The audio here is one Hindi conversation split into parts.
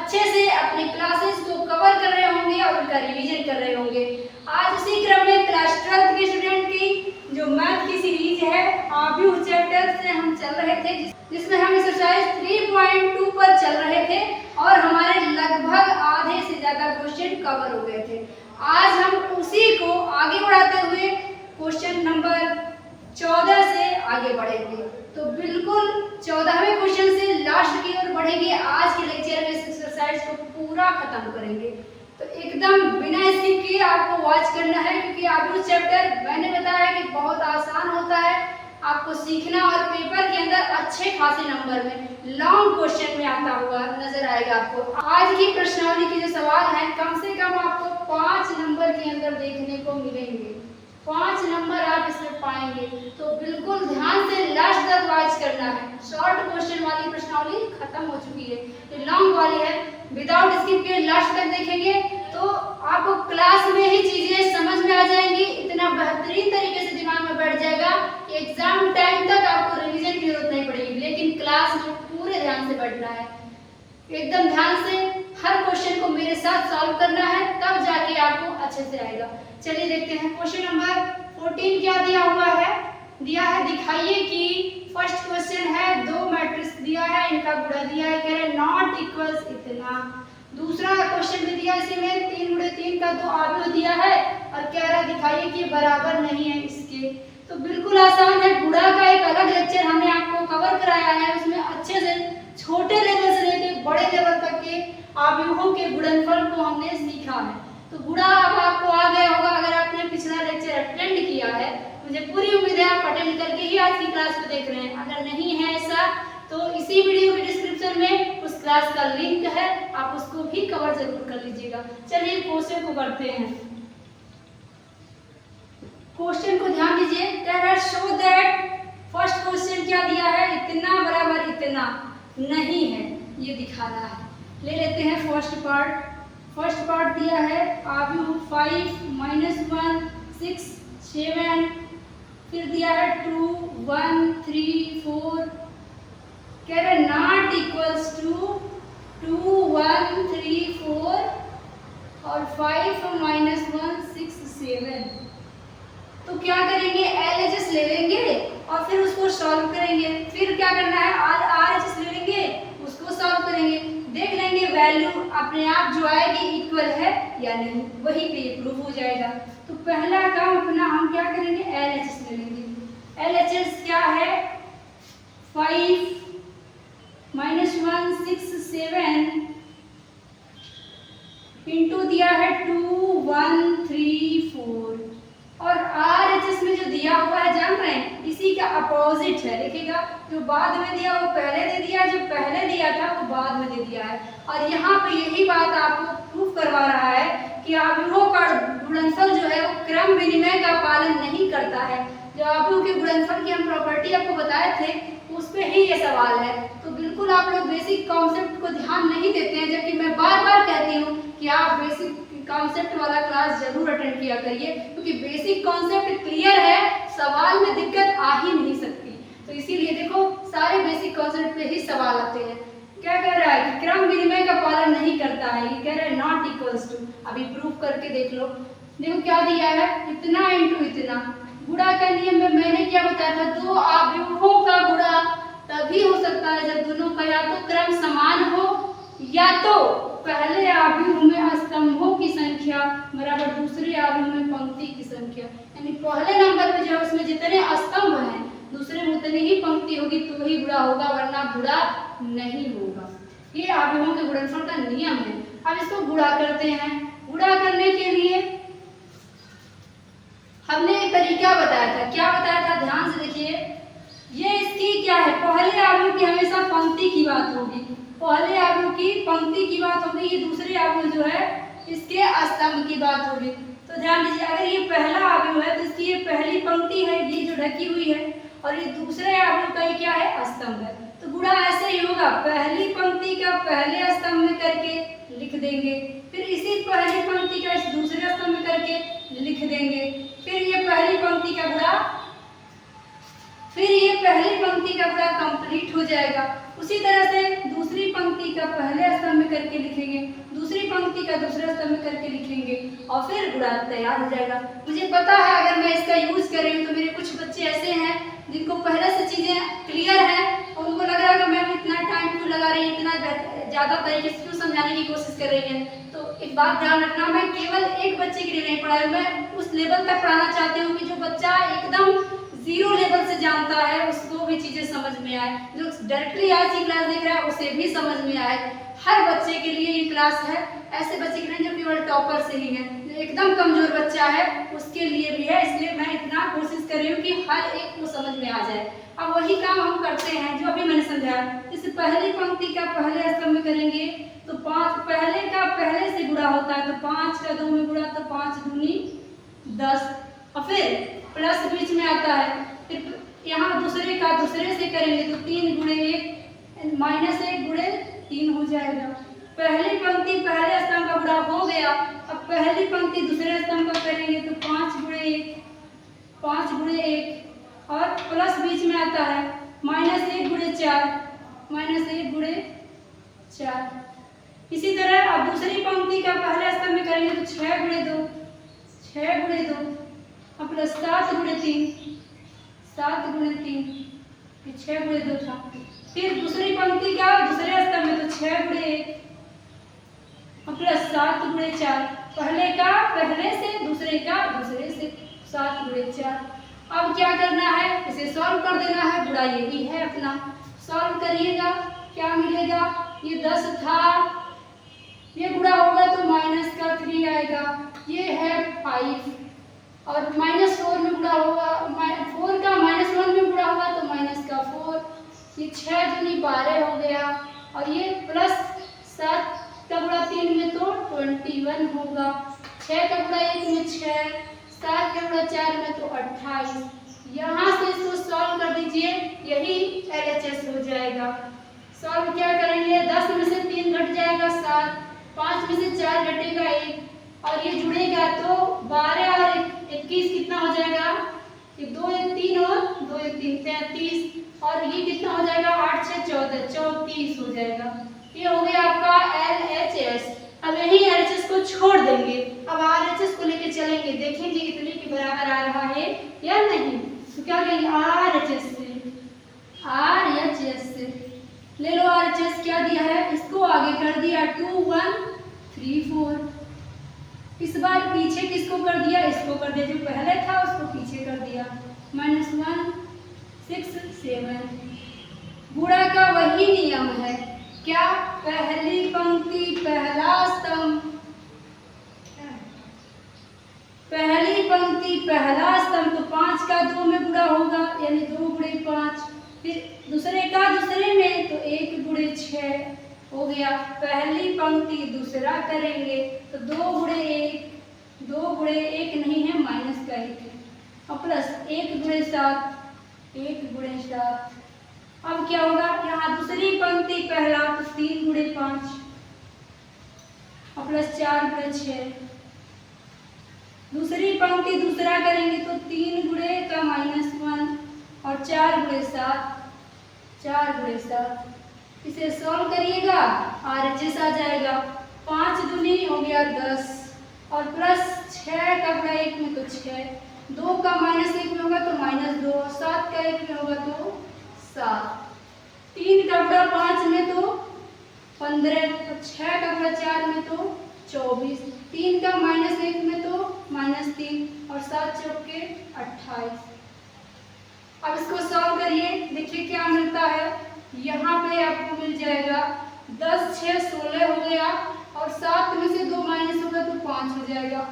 अच्छे से अपने क्लासेस को कवर कर रहे होंगे और उनका रिवीजन कर रहे होंगे। आज उसी क्रम में क्लास 12th के स्टूडेंट की जो मैथ की सीरीज है आव्यूह चैप्टर से हम चल रहे थे, जिसमें हम एक्सरसाइज 3.2 पर चल रहे थे और हमारे लगभग आधे से ज्यादा क्वेश्चन कवर हो गए थे। आज हम उसी को आगे बढ़ाते हुए क्वेश्चन नंबर 14 से आगे बढ़ेंगे। तो बिल्कुल 14वें क्वेश्चन से लास्ट की ओर बढ़ेंगे। आज के लेक्चर में इस एक्सरसाइज को पूरा खत्म करेंगे, तो एकदम बिना स्किप किए आपको वॉच करना है, क्योंकि आव्यूह चैप्टर मैंने बताया कि बहुत आसान होता है आपको सीखना और पेपर के अंदर अच्छे खासे नंबर में लॉन्ग क्वेश्चन में आता हुआ नजर आएगा आपको। आज की प्रश्नावली के जो सवाल हैं कम से कम आपको 5 नंबर के अंदर देखने को मिलेंगे। 5 नंबर आप इसमें पाएंगे, तो बिल्कुल ध्यान से लास्ट तक वॉच करना है। शॉर्ट क्वेश्चन वाली प्रश्नावली खत्म हो चुकी है, ये लॉन्ग वाली है। विदाउट स्किप के लास्ट तक देखेंगे तो आपको क्लास में ही चीजें समझ में आ जाएंगी, इतना बेहतरीन तरीके से दिमाग में बैठ जाएगा कि एग्जाम टाइम तक आपको रिवीजन की जरूरत नहीं पड़ेगी। लेकिन क्लास में पूरे ध्यान से बैठना है, एकदम ध्यान से हर क्वेश्चन को मेरे साथ सॉल्व करना है, तब जाके आपको अच्छे से आएगा। चलिए देखते हैं क्वेश्चन नंबर 14 क्या दिया हुआ है। दिया है दिखाइए कि फर्स्ट क्वेश्चन है 2 मैट्रिक्स दिया है, इनका गुणा दिया है, कह रहे नॉट इक्वल्स इतना। दूसरा क्वेश्चन भी दिया इसी में 3 × 3 का 2 आव्यूह दिया है और कह रहा है दिखाइए कि बराबर नहीं है इसके। तो बिल्कुल आसान है। गुणा का एक अलग लेक्चर हमने आपको कवर कराया है, उसमें अच्छे से छोटे लेवल से लेकर बड़े लेवल तक के आव्यूहों के गुणनफल को हमने सीखा है। तो गुणा अब आपको आ गया होगा अगर आपने पिछला लेक्चर अटेंड किया है। मुझे पूरी उम्मीद है आप अटेंड करके ही आज की क्लास को देख रहे हैं। अगर नहीं है ऐसा तो इसी वीडियो के डिस्क्रिप्शन में उस क्लास का लिंक है, आप उसको भी कवर जरूर कर लीजिएगा। चलिए क्वेश्चन को करते हैं। क्वेश्चन को ध्यान दीजिए, कह रहा है शो दैट। फर्स्ट क्वेश्चन क्या दिया है, इतना बराबर इतना नहीं है, ये दिखाना है। ले लेते हैं फर्स्ट पार्ट। फर्स्ट पार्ट दिया है आव्यूह 5 - 1 6 7, फिर दिया है 2 1 3 4, कह रहे नॉट इक्वल्स टू 2 1 3 4 और 5 - 1 6 7। तो क्या करेंगे, LHS ले लेंगे और फिर उसको सॉल्व करेंगे। फिर क्या करना है, RHS ले लेंगे, उसको सॉल्व करेंगे, देख लेंगे वैल्यू अपने आप जो आएगी इक्वल है या नहीं, वही पे प्रूफ हो जाएगा। तो पहला काम अपना हम क्या करेंगे, LHS ले लेंगे। LHS क्या है, 5 - 1 6 7 इंटू दिया है 2 1 3 4 और RHS में जो दिया हुआ है जान रहे हैं इसी का अपोजिट है। देखिएगा जो बाद में दिया वो पहले दे दिया, जो पहले दिया था वो बाद में दे दिया है। और यहाँ पे यही बात आपको प्रूफ करवा रहा है कि आव्यूहों का गुणनफल जो है वो क्रम विनिमय का पालन नहीं करता है। जो आव्यूह के गुणनफल की हम प्रॉपर्टी आपको बताए थे उस पे ही ये सवाल है। तो बिल्कुल आप लोग बेसिक कॉन्सेप्ट को ध्यान नहीं देते हैं, जबकि मैं बार बार कहती हूँ कि आप बेसिक कॉन्सेप्ट वाला क्लास जरूर अटेंड किया करिए, क्योंकि बेसिक कॉन्सेप्ट क्लियर है, सवाल में दिक्कत आ ही नहीं सकती। तो इसीलिए देखो सारे बेसिक कॉन्सेप्ट पे ही सवाल आते हैं। क्या कह रहा है कि क्रम विनिमय का पालन नहीं करता है, ये कह रहा है नॉट इक्वल्स टू। अभी प्रूफ करके देख लो। देखो क्या दिया है, इतना इंटू इतना। गुणा का नियम में मैंने क्या बताया था, 2 आव्यूहों का गुणा तभी हो सकता है जब दोनों का या तो क्रम समान हो या तो पहले आव्यूह में स्तंभों की संख्या बराबर दूसरे आव्यूह में पंक्ति की संख्या। यानी पहले नंबर पे जो है उसमें जितने स्तंभ हैं दूसरे में उतनी ही पंक्ति होगी तो ही गुणा होगा, वरना गुणा नहीं होगा। ये आव्यूहों के गुणनफल का नियम है। अब इसको गुणा करते हैं। गुणा करने के लिए हमने एक तरीका बताया था। क्या बताया था, ध्यान से देखिए। ये इसकी क्या है, पहले आव्यूह की हमेशा पंक्ति की बात होगी, पहले आव्यूह की पंक्ति की बात होगी। ये दूसरे आव्यूह जो है इसके स्तंभ की बात होगी। तो ध्यान दीजिए, अगर ये पहला आव्यूह है तो इसकी ये पहली पंक्ति है, ये जो ढकी हुई है, और ये दूसरे आव्यूह का ये क्या है, स्तंभ है। तो गुणा ऐसे ही होगा, पहली पंक्ति का पहले स्तंभ में करके लिख देंगे, फिर इसी पहली पंक्ति का इस दूसरे स्तंभ में करके लिख देंगे, फिर ये पहली पंक्ति का गुणा, फिर ये पहली पंक्ति का गुणा कंप्लीट हो जाएगा। उसी तरह से दूसरी पंक्ति का पहले स्तंभ में करके लिखेंगे, दूसरी पंक्ति का दूसरे स्तंभ में करके लिखेंगे और फिर गुणा तैयार हो जाएगा। मुझे पता है अगर मैं इसका यूज कर रही हूँ तो मेरे कुछ बच्चे ऐसे हैं जिनको पहले से चीज़ें क्लियर हैं और उनको लग रहा है कि मैम इतना टाइम क्यों लगा रही है, इतना ज़्यादा तरीके से क्यों समझाने की कोशिश कर रही है। तो एक बात ध्यान रखना, मैं केवल एक बच्चे के लिए नहीं पढ़ा रही हूँ, मैं उस लेवल तक पढ़ाना चाहती हूँ कि जो बच्चा एकदम जीरो लेवल से जानता है उसको भी चीज़ें समझ में आए, जो डायरेक्टली आज की क्लास देख रहा है उसे भी समझ में आए। हर बच्चे के लिए ये क्लास है, ऐसे बच्चे के लिए जो केवल टॉपर से ही है, जो एकदम कमजोर बच्चा है उसके लिए भी है। इसलिए मैं इतना कोशिश कर रही हूँ कि हर एक को समझ में आ जाए। अब वही काम हम करते हैं जो अभी मैंने समझाया। जैसे पहली पंक्ति का पहले स्तंभ में करेंगे तो 5, पहले का पहले से गुणा होता है तो 5 का 2 में गुणा तो 5 दूनी 10 और फिर प्लस बीच में आता है। फिर यहाँ दूसरे का दूसरे से करेंगे तो 3 गुणे 1 माइनस 1 गुणे 3 हो जाएगा। पहली पंक्ति पहले स्तंभ का गुणा हो गया। अब पहली पंक्ति दूसरे स्तंभ का करेंगे तो 5 गुणे 1 और प्लस बीच में आता है माइनस 1 गुणे 4। इसी तरह अब दूसरी पंक्ति का पहले स्तंभ में करेंगे तो 6 गुणे 2 और प्लस 7 गुणे 3 ये 6 गुणे 2 था। फिर दूसरी पंक्ति का दूसरे स्तंभ में तो 6 गुणे 1 और प्लस 7 गुणे 4। पहले का पहले से दूसरे का दूसरे से 7 गुणे 4। अब क्या करना है, इसे सॉल्व कर देना है। गुणा यही है अपना, सॉल्व करिएगा क्या मिलेगा। ये 10 था, ये गुणा होगा तो माइनस का 3 आएगा। ये है 5 और -4 में गुणा होगा, 4 का -1 में गुणा होगा तो माइनस का 4। ये 6 दूनी 12 हो गया और ये प्लस 7 का गुणा 3 में तो 21 होगा। 6 का गुणा 1 में 6, 7 का गुणा 4 में तो 28। यहाँ से इसको सॉल्व कर दीजिए, यही LHS हो जाएगा। सॉल्व क्या करेंगे, 10 में से 3 घट जाएगा 7, 5 में से 4 घटेगा 1 और ये जुड़ेगा तो 12 और 21 कितना हो जाएगा, ये 2 1 3 और 2 1 3 33 और ये कितना हो जाएगा 8 6 14 34 हो जाएगा। ये हो गया आपका LHS। अब यही LHS को छोड़ देंगे, अब RHS को लेके चलेंगे, देखेंगे इतने के बराबर आ रहा है या नहीं। तो क्या करेंगे, RHS से ले लो। RHS क्या दिया है, इसको आगे कर दिया 2 1 3 4। इस बार पीछे किसको कर दिया, इसको कर दिया, जो पहले था उसको पीछे कर दिया। -1 6 7। गुणा का वही नियम है, क्या, पहली पंक्ति पहला स्तंभ, पहली पंक्ति पहला स्तंभ तो 5 का 2 में गुणा होगा यानी 2 गुणे 5। फिर दूसरे का दूसरे में तो 1 गुणे 6 हो गया। पहली पंक्ति दूसरा करेंगे तो 2 गुणे 1 नहीं है माइनस का 1 है और प्लस 1 गुणे 7। अब क्या होगा, यहाँ दूसरी पंक्ति पहला तो 3 गुणे 5 और प्लस 4 गुणे 6। दूसरी पंक्ति दूसरा करेंगे तो 3 गुणे का -1 और 4 गुणे 7। इसे सॉल्व करिएगा, RHS आ जाएगा। 5 दूनी हो गया 10 और प्लस 6 का गुणा 1 में तो 6, 2 का -1 में होगा तो -2, 7 का 1 में होगा तो 7, 3 का गुणा 5 में तो 15, 6 का गुणा 4 में तो 24, 3 का -1 में तो -3 और 7 चौके 28। अब इसको सॉल्व करिए, देखिए क्या मिलता है। यहाँ पे आपको मिल जाएगा 10 6 16 हो गया और 7 में से 2 माइनस होगा तो 5 हो जाएगा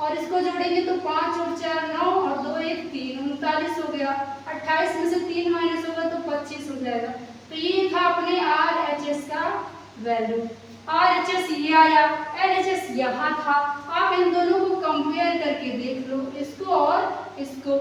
और इसको जोड़ेंगे तो 5 और 4 9 और 2 1 3 39 हो गया। 28 में से 3 माइनस होगा तो 25 हो जाएगा। तो ये था अपने RHS का वैल्यू। RHS ये आया, LHS यहाँ था। आप इन दोनों को कंपेयर करके देख लो, इसको और इसको,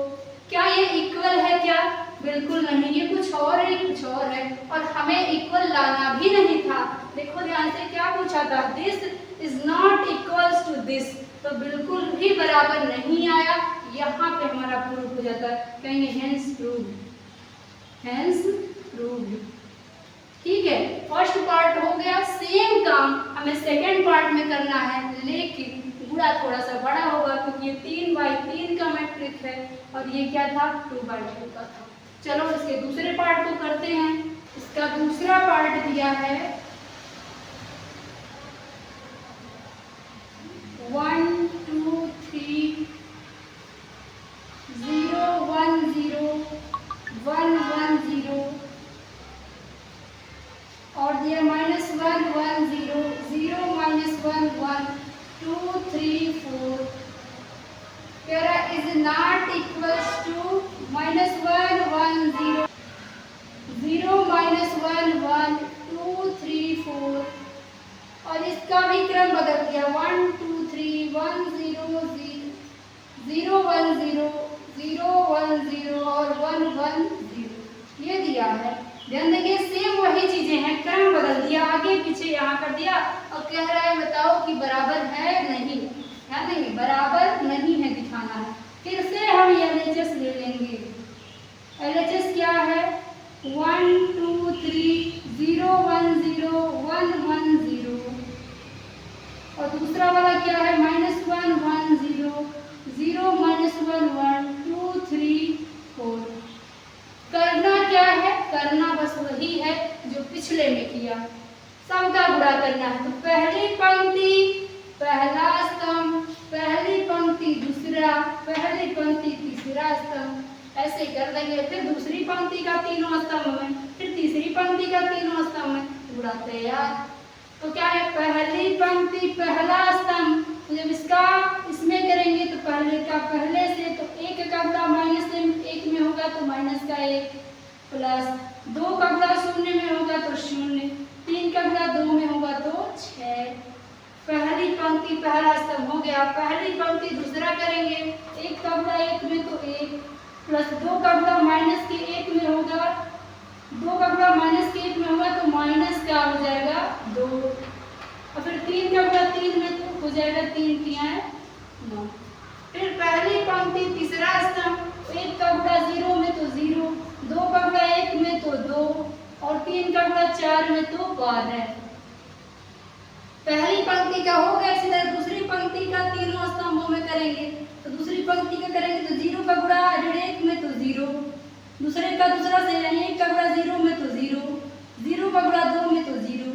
क्या ये इक्वल है क्या? बिल्कुल नहीं, ये कुछ और है, कुछ और है और हमें इक्वल लाना भी नहीं था। देखो ध्यान से क्या पूछा था, this is not equals to this, तो बिल्कुल भी बराबर नहीं आया। यहाँ पे हमारा प्रूफ हो जाता है, कहेंगे हेंस प्रूव, हेंस प्रूव्ड। ठीक है, फर्स्ट पार्ट हो गया। सेम काम हमें सेकेंड पार्ट में करना है, लेकिन गुणा थोड़ा सा बड़ा होगा क्योंकि ये 3/3 का मैट्रिक्स है और ये क्या था 2/2 का था। चलो इसके दूसरे पार्ट को करते हैं। इसका दूसरा पार्ट दिया है 1 2 3 0 1 0 1 1 0 और दिया -1 1 0 0 -1 1 2 3 4। कह रहा इज नॉट इक्वल्स टू -1 1 0 0 -1 1 2 3 4 और इसका भी क्रम बदल दिया 1 2 3 1 0 0 1 0 0 1 0 और 1 1 0 ये दिया है। ध्यान देंगे सेम वही चीजें हैं, क्रम बदल दिया, आगे पीछे यहाँ कर दिया और कह रहा है बताओ कि बराबर है नहीं। ध्यान देंगे बराबर नहीं है दिखाना है। फिर से हम LHS ले लेंगे। LHS क्या है 1 2 3 0 1 0 1 1 0 और दूसरा वाला क्या है -1 1 0 0 -1 1 2 3 4। करना क्या है, करना बस वही है जो पिछले में किया, सबका गुणा करना है। तो पहली पंक्ति पहला स्तंभ, पहली पंक्ति दूसरा, पहली पंक्ति तीसरा स्तंभ, ऐसे कर देंगे। फिर दूसरी पंक्ति का तीनों स्तंभ में, फिर तीसरी पंक्ति का तीनों स्तंभ में, गुणा तैयार। तो क्या है पहली पंक्ति पहला स्तंभ, तो जब इसका इसमें करेंगे तो पहले का पहले से, तो 1 का गुणा -1 में होगा तो -1 प्लस 2 का गुणा 0 में होगा तो 0, 3 का गुणा 2 में होगा तो 6। पहली पंक्ति पहला स्तंभ हो गया। पहली पंक्ति दूसरा करेंगे, 1 का गुणा 1 में तो 1 प्लस 2 का गुणा -1 में होगा, 2 का गुणा -1 में होगा तो माइनस का हो जाएगा 2 और फिर 3 का गुणा 3 में तो हो जाएगा 3 3 9। फिर पहली पंक्ति तीसरा स्तंभ, 1 का गुणा 0 में तो 0, 2 का गुणा 1 में तो 2 और 3 का गुणा 4 में तो 12। पहली पंक्ति का हो गया। इसी तरह दूसरी पंक्ति का तीनों स्तंभों में करेंगे। तो दूसरी पंक्ति का करेंगे तो 0 का गुणा 1 में तो 0, दूसरे का दूसरा से 1 का गुणा 0 में तो 0, 0 का गुणा 2 में तो 0,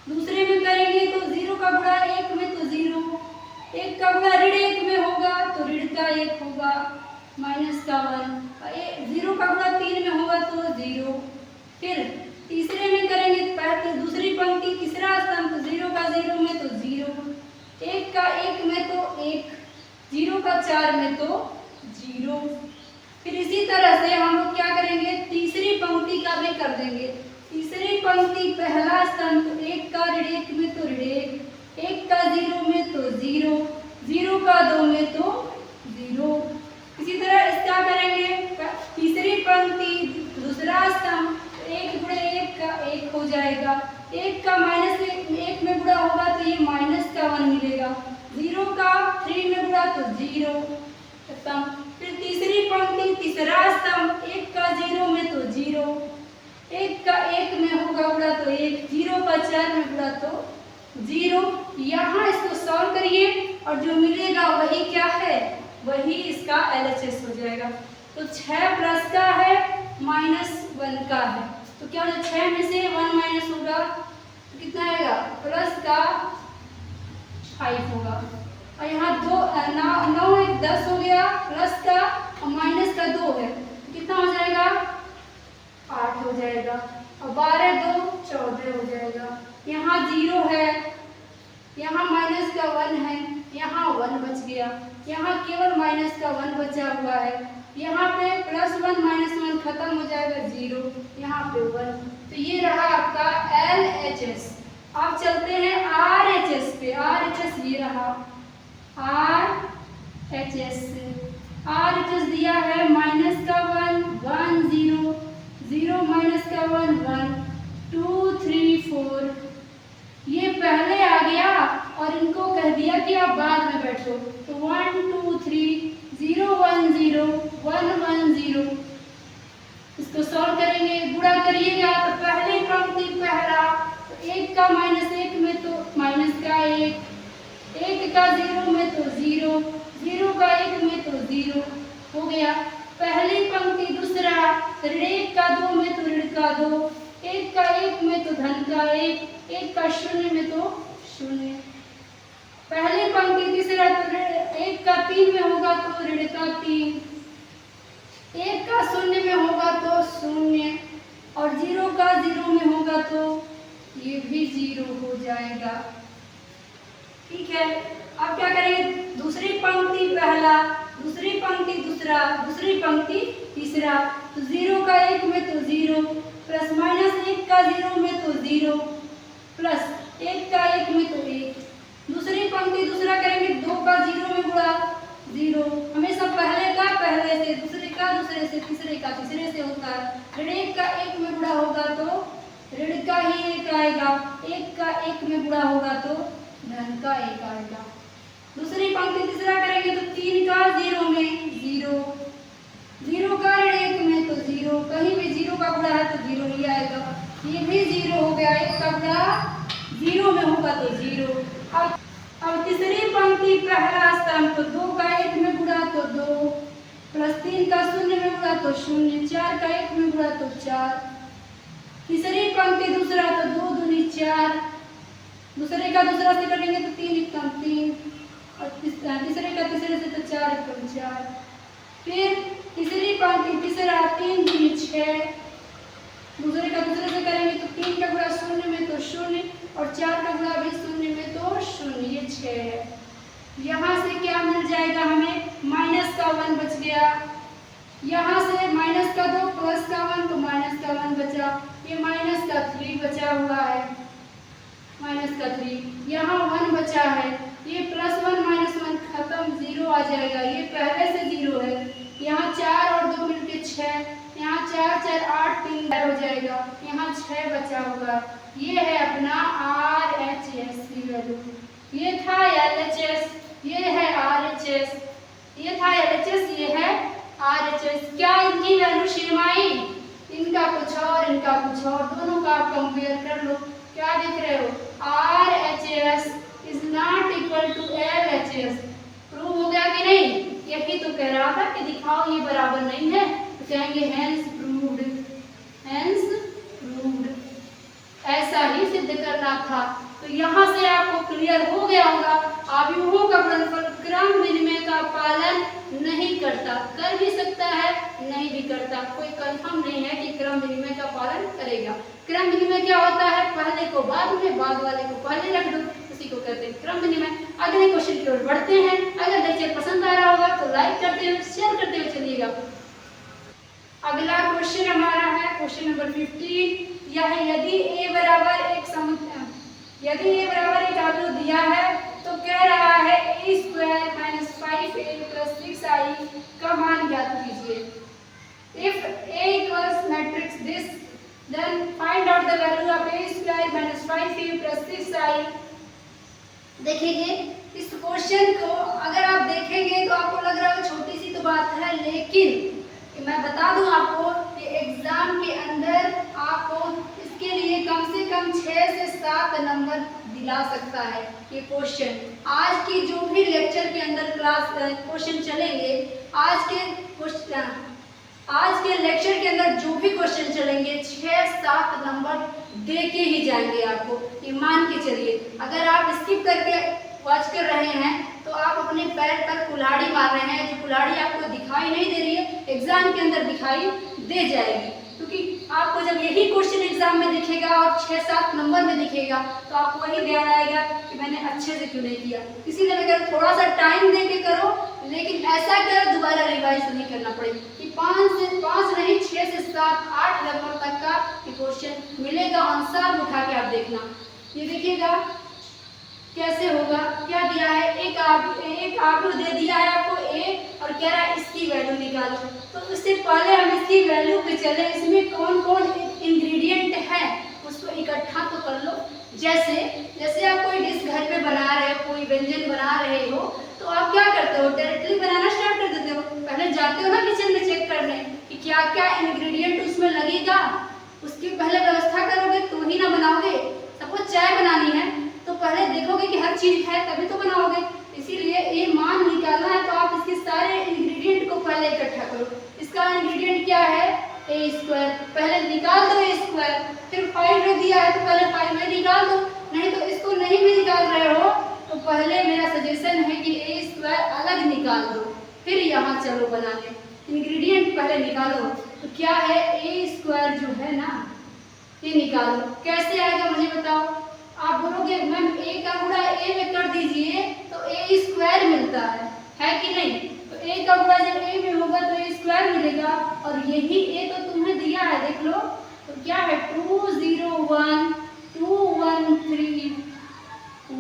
दूसरे में करेंगे तो 0 का गुणा 1 में तो 0, 1 का गुणा 1 में होगा तो ऋण का 1 होगा -1, 0 का गुणा 3 में होगा तो 0। फिर तीसरे में करेंगे पहले दूसरी पंक्ति तीसरा स्तंभ, तो 0 का 0 में तो 0, 1 का 1 में तो 1, 0 का 4 में तो 0। फिर इसी तरह से हम लोग क्या करेंगे तीसरी पंक्ति का भी कर देंगे। तीसरी पंक्ति पहला स्तंभ, 1 का 1 में तो 1, 1 का 0 में तो 0, 0 का 2 में तो 0। इसी तरह इसका करेंगे तीसरी पंक्ति दूसरा स्तंभ, 1 गुणे 1 का 1 हो जाएगा, 1 का -1 में गुणा होगा तो ये -1 मिलेगा, 0 का 3 में गुणा तो 0 स्तंभ। फिर तीसरी पंक्ति तीसरा स्तंभ, 1 का 0 में तो 0, 1 का 1 में होगा गुणा तो 1, 0 का 4 में गुणा तो 0। यहाँ इसको सॉल्व करिए और जो मिलेगा वही क्या है, वही इसका LHS हो जाएगा। तो 6 प्लस का है -1 का है, तो क्या हो 6 में से 1 माइनस होगा तो कितना आएगा प्लस का 5 होगा और यहाँ 9 1 10 हो गया, प्लस का और माइनस का 2 है तो कितना हो जाएगा 8 हो जाएगा और 12 2 14 हो जाएगा। यहाँ 0 है, यहाँ माइनस का 1 है, यहाँ 1 बच गया, यहाँ केवल माइनस का 1 बचा हुआ है, यहाँ पे +1 -1 खत्म हो जाएगा 0, यहाँ पे 1। तो ये रहा आपका LHS। अब चलते हैं RHS पे। RHS ये रहा RHS से। RHS दिया है -1 1 0 0 -1 1 2 3 4। ये पहले आ गया और इनको कह दिया कि आप बाद में बैठो, तो 1 2 3 0 1 0 1 1 0। इसको सॉल्व करेंगे, गुणा का माइनस एक में तो माइनस का एक, एक का जीरो में तो जीरो, जीरो का एक में तो जीरो हो गया। पहली पंक्ति दूसरा, ऋण एक का दो में तो ऋण का दो, एक का एक में तो धन का एक, एक का शून्य में तो शून्य। पहली पंक्ति तीसरा, तो एक का तीन में होगा तो ऋण का तीन, एक का शून्य में होगा तो शून्य, और जीरो का जीरो में होगा तो ये भी जीरो हो जाएगा। ठीक है, अब क्या करेंगे, दूसरी पंक्ति पहला, दूसरी पंक्ति दूसरा, दूसरी पंक्ति तीसरा। तो जीरो का एक में तो जीरो, प्लस माइनस एक का जीरो में तो जीरो, प्लस एक का एक में तो एक। दूसरी पंक्ति दूसरा करेंगे, दो का जीरो में गुणा जीरो, हमेशा पहले का पहले से, दूसरे का दूसरे से, तीसरे का तीसरे से होता है। ऋण एक का एक में गुणा होगा तो ऋण का ही एक आएगा, एक का एक में गुणा होगा तो धन का एक आएगा। दूसरी पंक्ति तीसरा करेंगे तो तीन का जीरो में जीरो, जीरो का ऋण एक में तो जीरो, कहीं भी जीरो का गुणा है तो जीरो ही आएगा, ये भी जीरो हो गया, एक का गुणा जीरो में होगा तो जीरो। अब तीसरी पंक्ति पहला स्तंभ, तो दो का एक में गुणा तो दो, प्लस तीन का शून्य में गुणा तो शून्य, चार का एक में गुणा तो चार। तीसरी पंक्ति दूसरा, तो दो दूनी चार, दूसरे का दूसरा से करेंगे तो तीन एकम तीन, और तीसरे का तीसरे से तो चार एकम चार। फिर तीसरी पंक्ति तीसरा, तीन दूनी छः, दूसरे का दूसरे से करेंगे तो तीन का गुणा शून्य में तो शून्य, और चार का गुणा भी शून्य में तो शून्य, ये 6 है। यहाँ से क्या मिल जाएगा हमें, माइनस का 1 बच गया, यहाँ से माइनस का 2 प्लस का 1 तो माइनस का 1 बचा, ये माइनस का 3 बचा हुआ है, माइनस का 3, यहाँ 1 बचा है, ये प्लस 1 माइनस 1 खत्म, जीरो आ जाएगा, ये पहले से जीरो है। यहाँ 4 और 2 मिलके 6, यहाँ 4 4 8 3 हो जाएगा, यहाँ 6 बचा हुआ। ये है अपना RHS की वैल्यू, ये था LHS, ये है RHS, ये था LHS, ये है RHS। क्या इनकी वैल्यू सेम आई, इनका कुछ और इनका कुछ और, दोनों का आप कंपेयर कर लो। क्या देख रहे हो, RHS is not equal to LHS। Prove हो गया कि नहीं, यही तो कह रहा था कि दिखाओ ये बराबर नहीं है, तो कहेंगे हेंस प्रूव्ड, हेंस प्रूव्ड, ऐसा ही सिद्ध करना था। तो यहाँ से आपको क्लियर हो गया होगा, अवयवों का गुणनफल क्रम विनिमय का पालन नहीं करता, कर भी सकता है नहीं भी करता, कोई कंफर्म नहीं है कि क्रम विनिमय का पालन करेगा। क्रम विनिमय क्या होता है, पहले को बाद में, बाद वाले को पहले रख दो, उसी को कहते हैं क्रम विनिमय। अगले क्वेश्चन की ओर बढ़ते हैं। अगर लेक्चर पसंद आ रहा होगा तो लाइक करते हुए शेयर करते हुए चलिएगा। अगला क्वेश्चन हमारा है क्वेश्चन नंबर 15। यह यदि a बराबर एक यदि a बराबर एक अवयव दिया है तो कह रहा है a square minus 5a plus 6i का मान ज्ञात कीजिए। If a equals matrix this, then find out the value of a square minus 5a plus 6i। देखेंगे इस क्वेश्चन को, अगर आप देखेंगे तो आपको लग रहा है छोटी सी तो बात है, लेकिन मैं बता दूं आपको कि एग्जाम के अंदर आपको इसके लिए कम से कम 6 से 7 नंबर दिला सकता है ये क्वेश्चन। आज की जो भी लेक्चर के अंदर क्लास क्वेश्चन चलेंगे, आज के लेक्चर के अंदर जो भी क्वेश्चन चलेंगे 6-7 नंबर दे के ही जाएंगे आपको, ये मान के चलिए। अगर आप स्किप करके वॉच कर रहे हैं तो आप अपने पैर पर कुल्हाड़ी मार रहे हैं, जो कुल्हाड़ी आपको दिखाई नहीं दे रही है एग्जाम के अंदर दिखाई दे जाएगी, क्योंकि आपको जब यही क्वेश्चन एग्जाम में दिखेगा और 6-7 नंबर में दिखेगा तो आपको वही ध्यान आएगा कि मैंने अच्छे से क्यों नहीं किया। इसीलिए मैं कह रहा हूं थोड़ा सा टाइम दे के करो, लेकिन ऐसा करो दोबारा रिवाइज नहीं करना पड़े कि 5 नहीं 6 से 7 8 नंबर तक का क्वेश्चन मिलेगा, आंसर उठा के आप देखना। ये देखिएगा कैसे होगा, क्या दिया है, एक आव्यूह दे दिया है आपको a और कह रहा है इसकी वैल्यू निकालो। तो उससे पहले हम इसकी वैल्यू पे चले, इसमें कौन कौन इंग्रेडिएंट है उसको इकट्ठा तो कर लो। जैसे आप कोई डिश घर पे बना रहे हो, कोई व्यंजन बना रहे हो, तो आप क्या करते हो, डायरेक्टली बनाना स्टार्ट कर देते हो, पहले जाते हो ना किचन में चेक करने कि क्या क्या इंग्रेडिएंट उसमें लगेगा, उसकी पहले व्यवस्था करोगे तो ही ना बनाओगे। सपोज चाय बनानी है तो पहले देखोगे कि हर चीज है तभी तो बनाओगे। इसीलिए ये मान निकालना है तो आप इसके सारे इंग्रेडिएंट को पहले इकट्ठा करो। इसका इंग्रेडिएंट क्या है, ए स्क्वायर। पहले निकाल दो ए स्क्वायर, फिर 5 दिया है तो पहले 5 निकाल दो। नहीं तो इसको नहीं भी निकाल रहे हो तो पहले मेरा सजेशन है कि ए स्क्वायर अलग निकाल दो, फिर यहाँ चलो बनाने। इंग्रेडिएंट पहले निकालो तो क्या है, ए स्क्वायर जो है ना ये निकालो। कैसे आएगा मुझे बताओ। आप बोलोगे मैम ए का गुणा ए में कर दीजिए तो ए स्क्वायर मिलता है कि नहीं। तो ए का गुणा जब ए में होगा तो ए स्क्वायर मिलेगा और यही ए तो तुम्हें दिया है, देख लो। तो क्या है 2 0 1 2 1 3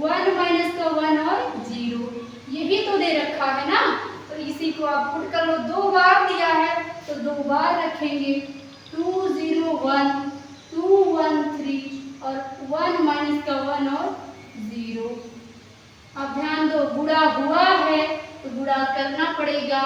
1 माइनस का 1 और 0, यही तो दे रखा है ना। तो इसी को आप पुट कर लो। 2 बार दिया है तो 2 बार रखेंगे। 2 0 1 2 1 3 और 1 माइनस का 1 और 0। अब ध्यान दो, गुणा हुआ है तो गुणा करना पड़ेगा।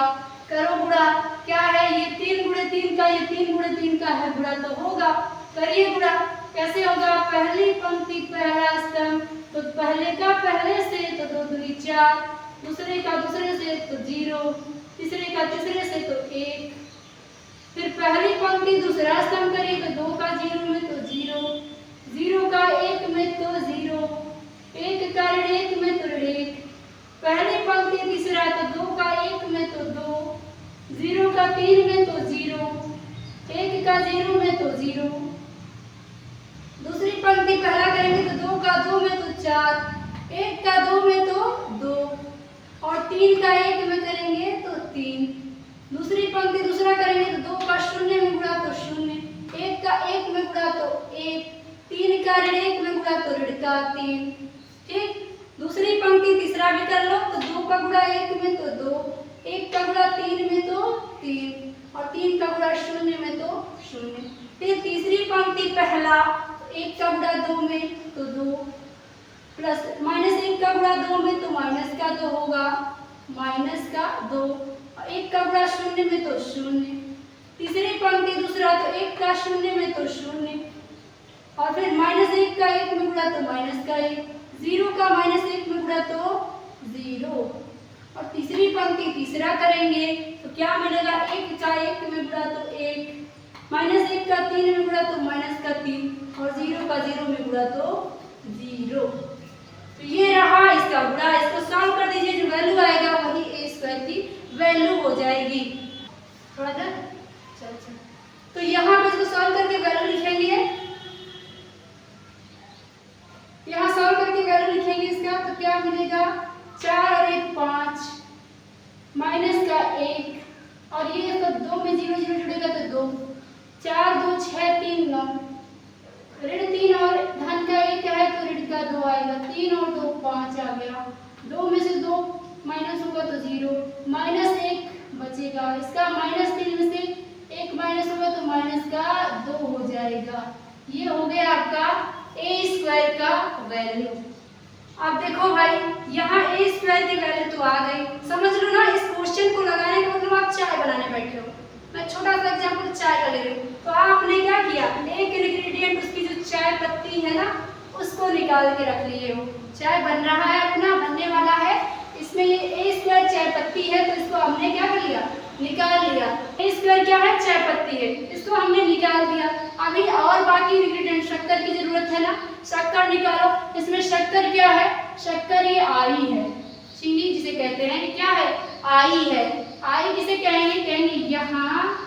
करो गुणा। क्या है ये 3 गुणे 3 का, ये 3 गुणे 3 का है, गुणा तो होगा। करिए गुणा। कैसे होगा, पहली पंक्ति पहला स्तंभ तो पहले का पहले से तो 2 दूनी 4, दूसरे का दूसरे से तो 0, तीसरे का तीसरे से तो 1, फिर पहली पंक्ति दूसरा स्तंभ करिए तो 2 का 0 में तो 0, 0 का 1 में तो 0, 1 का ऋण 1 में तो ऋण 1, पहली पंक्ति तीसरा तो 2 का 1 में तो 2, 0 का 3 में तो 0, 1 का 0 में तो 0, दूसरी पंक्ति पहला करेंगे तो 2 का 2 में तो 4, 1 का 2 में तो 2 और 3 का 1 में करेंगे तो 3, दूसरी पंक्ति दूसरा करेंगे तो 2 का 0 में गुणा तो 0, 1 का 1 में गुणा तो 1, 3 का ऋण 1 में गुणा तो ऋण का 3। ठीक, दूसरी पंक्ति तीसरा भी कर लो तो 2 का गुणा 1 में तो 2, 1 का गुणा 3 में तो 3 और 3 का गुणा 0 में तो 0। फिर तीसरी पंक्ति पहला 1 का गुणा 2 में तो 2 प्लस माइनस 1 का गुणा 2 में तो माइनस का 2 होगा, माइनस का 2 और 1 का गुणा 0 में तो 0, तीसरी पंक्ति दूसरा तो 1 का 0 में तो 0 और फिर माइनस 1 का 1 में गुणा तो माइनस का 1, 0 का माइनस 1 में गुणा तो 0 और तीसरी पंक्ति तीसरा करेंगे तो क्या मिलेगा, 1 का 1 में गुणा तो 1, माइनस 1 का 3 में गुणा तो माइनस का 3 और 0 का 0 में गुणा तो 0। तो ये रहा इसका गुणा। इसको सॉल्व कर दीजिए, जो वैल्यू आएगा वही ए स्क्वायर की वैल्यू हो जाएगी। थोड़ा सा चल। तो यहाँ पे इसको सॉल्व करके वैल्यू लिखेंगे, यहाँ सॉल्व करके वैल्यू लिखेंगे इसका तो क्या मिलेगा, 4 और 1 5 माइनस का 1 और ये तो 2 में 0 0 जुड़ेगा तो 2, 4 2 6 3 9, ऋण 3 और धन का 1 है तो ऋण का 2 आएगा, 3 और 2 5 आ गया, 2 में से 2 माइनस होगा तो 0, माइनस 1 बचेगा, इसका माइनस 3 में से 1 माइनस होगा तो माइनस का 2 हो जाएगा। ये हो गया आपका ए स्क्वायर का वैल्यू। अब देखो भाई यहाँ ए स्क्वायर की वैल्यू तो आ गई, समझ लो ना। इस क्वेश्चन को लगाने का मतलब आप चाय बनाने बैठे हो। मैं छोटा सा एग्जांपल चाय का ले रही हूँ। तो आपने क्या किया, एक इंग्रेडिएंट उसकी जो चाय पत्ती है ना उसको निकाल के रख लिए हो। चाय बन रहा है, अपना बनने वाला है, इसमें ये ए स्क्वायर चाय पत्ती है तो इसको हमने क्या कर लिया, निकाल लिया। ए स्क्वायर क्या है, चाय पत्ती है, इसको हमने निकाल दिया। अभी और बाकी इंग्रेडिएंट शक्कर की जरूरत है ना, शक्कर निकालो। इसमें शक्कर क्या है, शक्कर ये आई है, चीनी जिसे कहते हैं, ये क्या है, आई है। आई किसे कहेंगे, कहेंगे यहाँ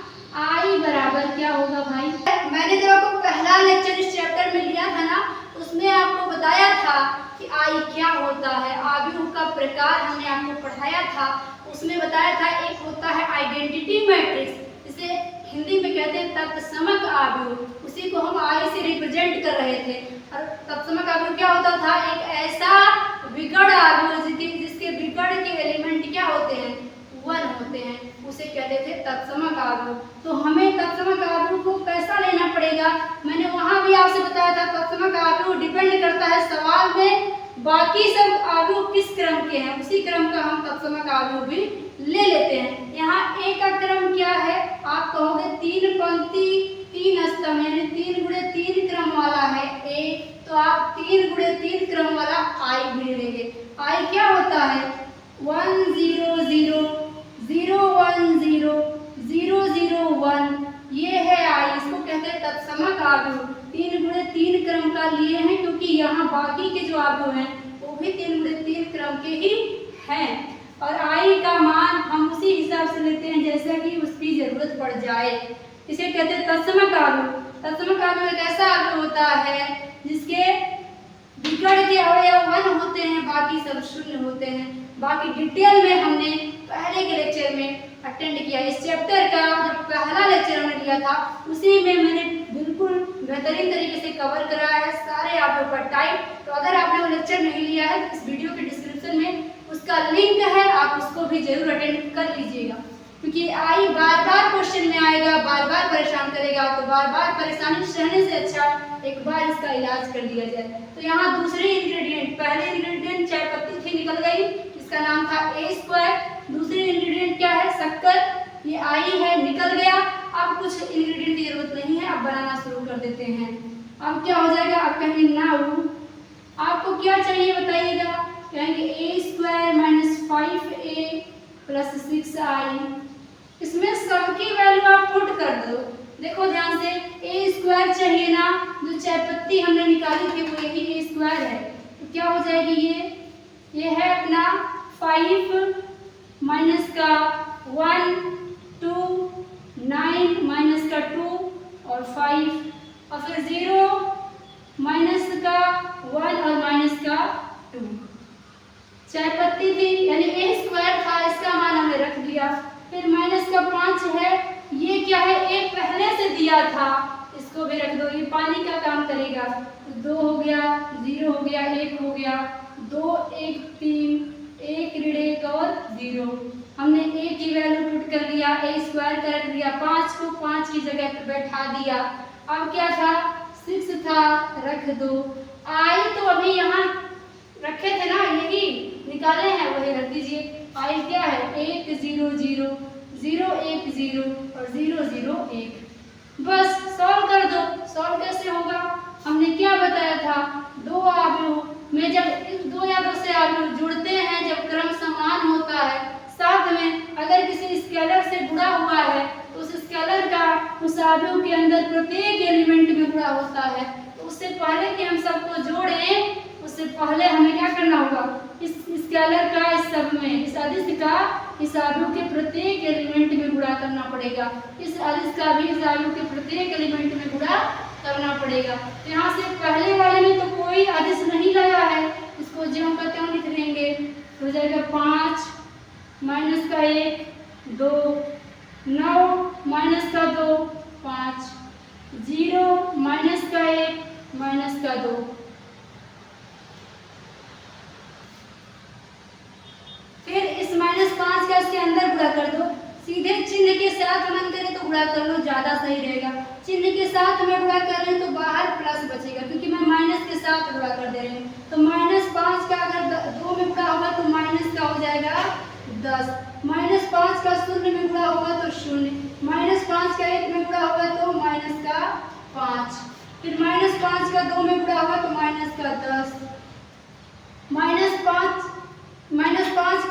आई बराबर क्या होगा भाई। मैंने जब आपको पहला लेक्चर इस चैप्टर में लिया था ना, उसमें आपको बताया था कि आई क्या होता है, आव्यूह का प्रकार हमने आपको पढ़ाया था। उसमें बताया था एक होता है आइडेंटिटी मैट्रिक्स, जिसे हिंदी में कहते हैं तत्समक आव्यूह, उसी को हम आई से रिप्रेजेंट कर रहे थे। और तत्समक आव्यूह क्या होता था, एक ऐसा विकर्ण आव्यूह जिसके विकर्ण के एलिमेंट क्या होते हैं, 1 होते हैं, उसे कहते थे तत्समक आव्यूह। तो हमें तत्समक आव्यूह को कैसा लेना पड़ेगा, मैंने वहां भी आपसे बताया था। तत्समक आव्यूह डिपेंड करता है सवाल में बाकी सब आव्यूह किस क्रम के हैं, उसी क्रम का हम तत्समक आव्यूह भी ले लेते हैं। यहाँ ए का क्रम क्या है, आप कहोगे 3 पंक्ति 3 स्तंभ यानी 3 गुणे 3 क्रम वाला है ए, तो आप 3 गुणे अवयव 3 × 3 क्रम का लिए हैं, क्योंकि यहाँ बाकी के जो अवयव हैं वो भी 3 × 3 क्रम के ही हैं। और आई का मान हम उसी हिसाब से लेते हैं जैसा कि उसकी जरूरत पड़ जाए। इसे कहते हैं तत्समक अवयव। तत्समक अवयव एक ऐसा अवयव होता है जिसके विकर्ण के अवयव 1 होते हैं, बाकी सब 0 होते हैं। बाकी डिटेल में हमने पहले के लेक्चर में अटेंड किया। इस चैप्टर का जो पहला लेक्चर हमने लिया था उसी में मैंने बिल्कुल बेहतरीन तरीके से कवर कराया है सारे अवयव का टाइप। तो अगर आपने वो लेक्चर नहीं लिया है तो इस वीडियो के डिस्क्रिप्शन में उसका लिंक है, आप उसको भी जरूर अटेंड कर लीजिएगा, क्योंकि आई बार बार क्वेश्चन में आएगा, बार बार परेशान करेगा, तो बार बार परेशानी सहने से अच्छा एक बार इसका इलाज कर लिया जाए। तो यहाँ दूसरी इंग्रेडिएंट, पहले इंग्रेडिएंट चाय पत्ती थी निकल गई, इसका नाम था A²। दूसरी इंग्रेडिएंट क्या है? शक्कर, ये आई है, निकल गया। अब कुछ इंग्रेडिएंट की जरूरत नहीं है, अब बनाना शुरू कर देते हैं। अब क्या हो जाएगा? आप कहेंगे नाउ आपको क्या चाहिए बताइएगा? कहेंगे A² - 5A + 6I। इसमें सबकी वैल्यू आप पुट कर दो। देखो ध्यान से, A² चाहिए ना, जो चाय पत्ती हमने निकाली थी वो यही A² है। तो क्या हो जाएगी? ये है अपना 5 माइनस का 1 2 9 माइनस का 2 और 5 और फिर 0 माइनस का 1 और माइनस का 2। चाय पत्ती थी यानी A² था, इसका मान हमने रख दिया। फिर माइनस का 5 है, ये क्या है? एक पहले से दिया था, इसको भी रख दो, ये पानी का काम करेगा। 2 हो गया, 0 हो गया, 1 हो गया, 2 1 3 1 ऋण 1 और 0। हमने A की वैल्यू पुट कर लिया, A² का रख दिया, 5 को 5 की जगह पर बैठा दिया। अब क्या था? 6 था, रख दो। I तो अभी यहाँ रखे थे ना, यही निकाले हैं, वही रख दीजिए। I क्या है? 1 0 0 0 1 0 और 0 0 1। बस सॉल्व कर दो। सॉल्व कैसे होगा? हमने क्या बताया था? दो अवयव में जब इस 2 या 2 से अवयव जुड़ते हैं, जब क्रम समान होता है, साथ में अगर किसी स्केलर से गुणा हुआ है तो उस स्केलर का उस अवयव के अंदर प्रत्येक एलिमेंट में गुणा होता है। तो उससे पहले कि हम सबको जोड़ें, उससे पहले हमें क्या करना होगा? इस स्केलर का इस सब में, इस अदिश का इस अवयव के प्रत्येक एलिमेंट में गुणा करना पड़ेगा। इस अदिश का भी इस अवयव के प्रत्येक एलिमेंट में गुणा करना पड़ेगा। तो यहाँ से पहले वाले में तो कोई अदिश नहीं लगा है, इसको ज्यों का त्यों लिख लेंगे। हो जाएगा 5 माइनस का 1 2 9 माइनस का 2 5 0 माइनस का 1 माइनस का 2। फिर इस -5 का इसके अंदर गुणा कर दो। सीधे चिन्ह के साथ मन करें तो गुणा कर लो, ज्यादा सही रहेगा। चिन्ह के साथ में गुणा कर रहे हैं तो बाहर प्लस बचेगा, क्योंकि मैं माइनस के साथ गुणा कर दे रही हूँ। तो -5 का अगर 2 में गुणा होगा तो माइनस का हो जाएगा 10। -5 का 0 में गुणा होगा तो 0। -5 का 1 में गुणा होगा तो माइनस का 5। फिर -5 का 2 में गुणा होगा तो माइनस का 10। -5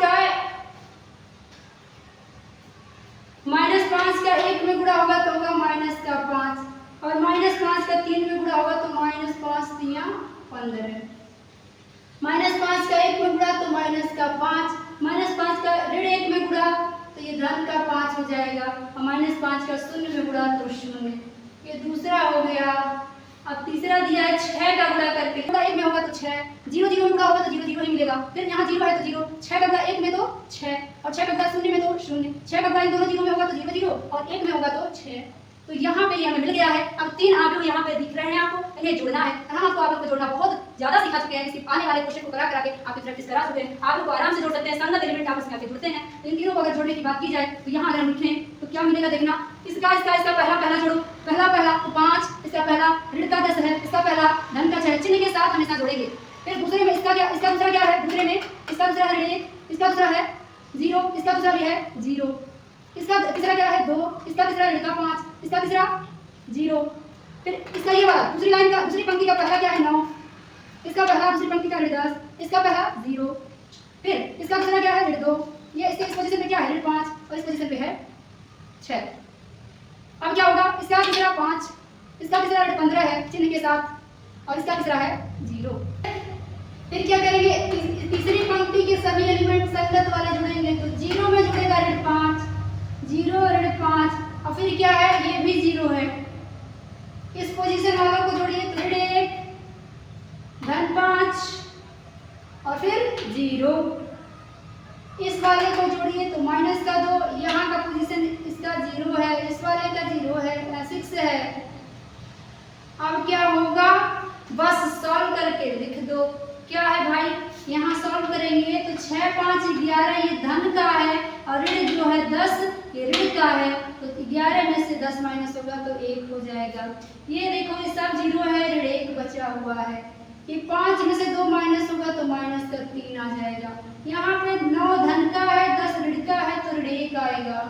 का 1 में गुणा होगा तो होगा माइनस का 5 और -5 का 3 में गुणा होगा तो -5 3 15। -5 का 1 में गुणा तो माइनस का 5, -5 का ऋण 1 में गुणा तो ये धन का 5 हो जाएगा और -5 का 0 में गुणा तो 0। ये दूसरा हो गया। अब तीसरा दिया है 6 का गुणा करके, गुणा 1 में होगा तो 6, 0 0 में गुणा होगा तो 0 0 ही मिलेगा। फिर यहाँ 0 है तो 0, 6 का गुणा 1 में तो 6 और 6 का गुणा 0 में तो 0, 6 का गुणा इन दोनों 0 में होगा तो 0 0 और 1 में होगा तो 6। तो यहाँ पे ये हमें मिल गया है। अब 3 अवयव यहाँ पे दिख रहे हैं आपको, इन्हें जोड़ना है। हम आपको अवयव को जोड़ना बहुत ज्यादा सिखा चुके हैं, इसके आने वाले क्वेश्चन को करा करा के आप प्रैक्टिस करा चुके हैं। आप को आराम से जोड़ सकते हैं, संगत एलिमेंट आपस में आके जुड़ते हैं। इन तीनों को अगर जोड़ने की बात की जाए तो यहाँ अगर हम लिखें तो क्या मिलेगा? देखना, इसका पहला जोड़ो, पहला तो 5, इसका पहला ऋण का 10 है, इसका पहला धन का 6, चिन्ह के साथ हमेशा जोड़ेंगे। फिर दूसरे में इसका दूसरा क्या है? दूसरे में इसका दूसरा है ऋण 1, इसका दूसरा है 0, इसका दूसरा भी है 0, इसका तीसरा क्या है 2, इसका तीसरा ऋण का 5, इसका तीसरा 0। फिर इसका ये वाला दूसरी लाइन का दूसरी पंक्ति का पहला क्या है 9, इसका पहला दूसरी पंक्ति का ऋण 10, इसका पहला 0। फिर इसका दूसरा क्या है ऋण 2, ये इसके इस पोजीशन पे क्या है ऋण 5 और इस पोजीशन पे है 6। अब क्या होगा? इसका तीसरा 5, इसका तीसरा ऋण 15 है चिन्ह के साथ, और इसका तीसरा है 0। फिर क्या करेंगे, तीसरी पंक्ति के सभी एलिमेंट संगत वाले जुड़ेंगे, तो 0 में जुड़ेगा ऋण 5, 0 ऋण 5, और फिर क्या है, ये भी 0 है। इस पोजीशन वालों को जोड़िए तो ऋण 1 धन 5 और फिर 0। इस वाले को जोड़िए तो माइनस का 2, यहाँ का पोजीशन इसका 0 है, इस वाले का 0 है, 6 है। अब क्या होगा, बस सॉल्व करके लिख दो। क्या है भाई, यहाँ सॉल्व करेंगे तो 6 5 11 ये धन का है, और ऋण जो है 10 ये ऋण का है, तो 11 में से 10 माइनस होगा तो 1 हो जाएगा। ये देखो ये सब 0 है, ऋण 1 बचा हुआ है। ये 5 में से 2 माइनस होगा तो माइनस का 3 आ जाएगा। यहाँ पे 9 धन का है, 10 ऋण का है तो ऋण 1 आएगा,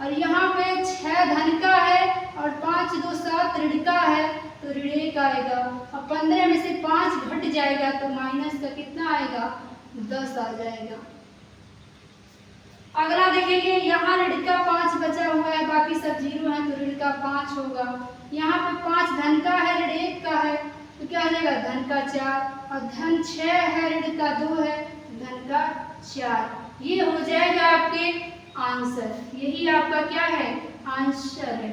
और यहाँ पे 6 धन का है और 5 2 7 ऋण का है तो ऋण 1 आएगा, और 15 में से 5 घट जाएगा तो माइनस का कितना आएगा, 10 आ जाएगा। अगला देखेंगे, यहाँ ऋण का 5 बचा हुआ है, बाकी सब 0 है तो ऋण का 5 होगा। यहाँ पे 5 धन का है, ऋण 1 का है तो क्या आ जाएगा, धन का 4, और धन 6 है, ऋण का 2 है, धन का 4। ये हो जाएगा आपके आंसर, यही आपका क्या है, आंसर है।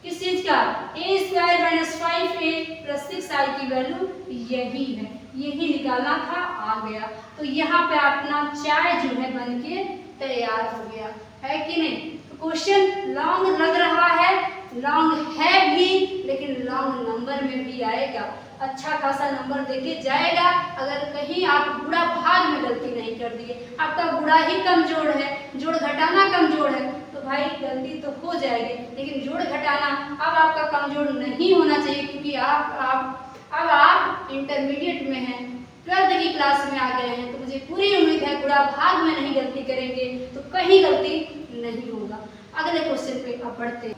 किस चीज का, a² - 5a + 6i की वैल्यू यही है, यही निकालना था, आ गया। तो यहाँ पे अपना चाय जो है बनके तैयार हो गया, है कि नहीं। तो क्वेश्चन लॉन्ग लग रहा है, लॉन्ग है भी, लेकिन लॉन्ग नंबर में भी आएगा, अच्छा खासा नंबर देके जाएगा। अगर कहीं आप गुणा भाग में गलती नहीं कर दिए, आपका गुणा ही कमजोर है, जोड़ घटाना कमजोर है, तो भाई गलती तो हो जाएगी, लेकिन जोड़ घटाना अब आपका कमजोर नहीं होना चाहिए, क्योंकि अब आप इंटरमीडिएट में हैं, 12th की क्लास में आ गए हैं। तो मुझे पूरी उम्मीद है गुणा भाग में नहीं गलती करेंगे तो कहीं गलती नहीं होगा। अगले क्वेश्चन पे अब बढ़ते हैं।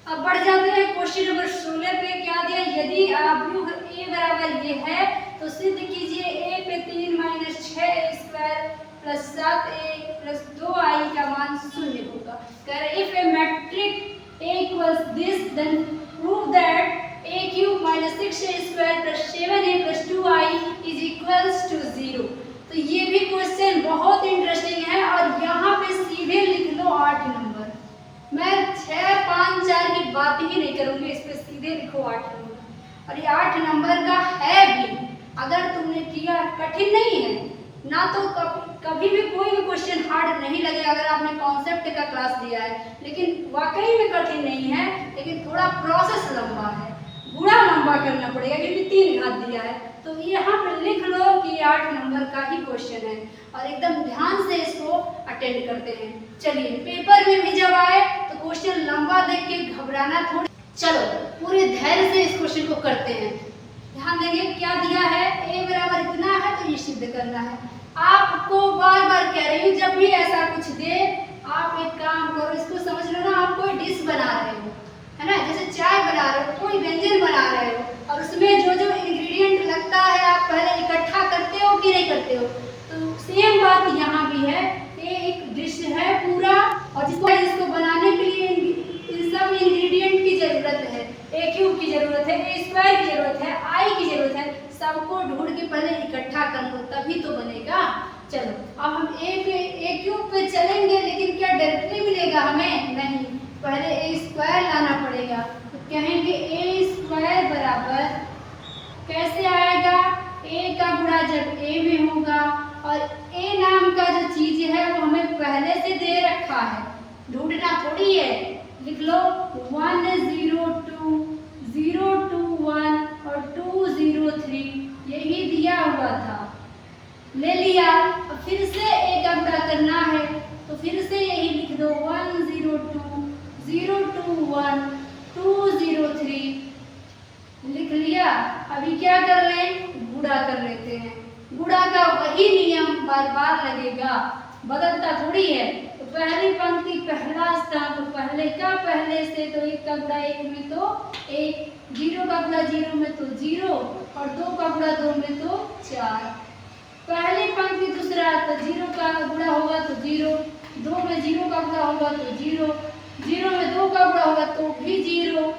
अब बढ़ जाते हैं क्वेश्चन नंबर 16 पे। क्या दिया, यदि आव्यूह a बराबर ये है तो सिद्ध कीजिए a पे 3 - 6a² + 7a + 2i का मान 0 होगा। कह रहे if a metric a equals this then prove that a³ - 6a² + 7a + 2i is equals to 0। तो ये भी क्वेश्चन बहुत इंटरेस्टिंग है, और यहाँ पे सीधे लिख लो 8 नंबर। मैं 6 5 4 की बात ही नहीं करूंगी, इस पे सीधे लिखो 8 नंबर। और ये 8 नंबर का है भी, अगर तुमने किया, कठिन नहीं है ना, तो कभी भी कोई भी क्वेश्चन हार्ड नहीं लगेगा अगर आपने कॉन्सेप्ट का क्लास लिया है। लेकिन वाकई में कठिन नहीं है, लेकिन थोड़ा प्रोसेस लंबा है, गुणा लंबा करना पड़ेगा, क्योंकि 3 घात दिया है। तो यहाँ पे लिख लो कि 8 नंबर का ही क्वेश्चन है, और एकदम ध्यान से इसको अटेंड करते हैं। चलिए, पेपर में भी जब आए तो क्वेश्चन लंबा देख के घबराना थोड़ी, चलो पूरे धैर्य से इस क्वेश्चन को करते हैं। ध्यान देंगे क्या दिया है, a बराबर इतना है तो ये सिद्ध करना है। आपको बार बार कह रही हूँ, जब भी ऐसा कुछ दे आप एक काम करो, इसको समझ लो ना, आप कोई डिश बना रहे हो, है ना, जैसे चाय बना रहे हो, कोई व्यंजन बना रहे हो, और उसमें जो जो इंग्रेडिएंट लगता है आप पहले इकट्ठा करते हो कि नहीं करते हो। तो सेम बात यहाँ भी है, ये एक डिश है पूरा, और जिसको बनाने के लिए इन सब इंग्रेडिएंट की जरूरत है, a³ की जरूरत है, a² की जरूरत है, i की जरूरत है, सबको ढूंढ के पहले इकट्ठा कर लो तभी तो बनेगा। चलो अब हम a³ पे चलेंगे, लेकिन क्या डायरेक्टली मिलेगा हमें, नहीं, पहले a² लाना पड़ेगा। तो कहेंगे a² बराबर कैसे आएगा, a का गुणा जब a में होगा, और a नाम का जो चीज है वो हमें पहले से दे रखा है, ढूंढना थोड़ी है। लिख लो 1 0 2 0 2 1 और 2 0 3, यही दिया हुआ था, ले लिया। और फिर से a का गुणा करना है तो फिर से यही लिख दो 1 0 2 0 2 1 2 0 3, लिख लिया। अभी क्या कर लें, गुणा कर लेते हैं। गुणा का वही नियम बार बार लगेगा, बदलता थोड़ी है। तो पहली पंक्ति पहला स्थान, तो पहले का पहले से, तो 1 का गुणा 1 में तो 1, 0 का गुणा 0 में तो 0, और 2 का गुणा 2 में तो 4। पहली पंक्ति दूसरा, तो 0 का गुणा होगा तो 0, 2 में 0 का गुणा होगा तो 0, 0 में 2 का गुणा होगा तो भी 0,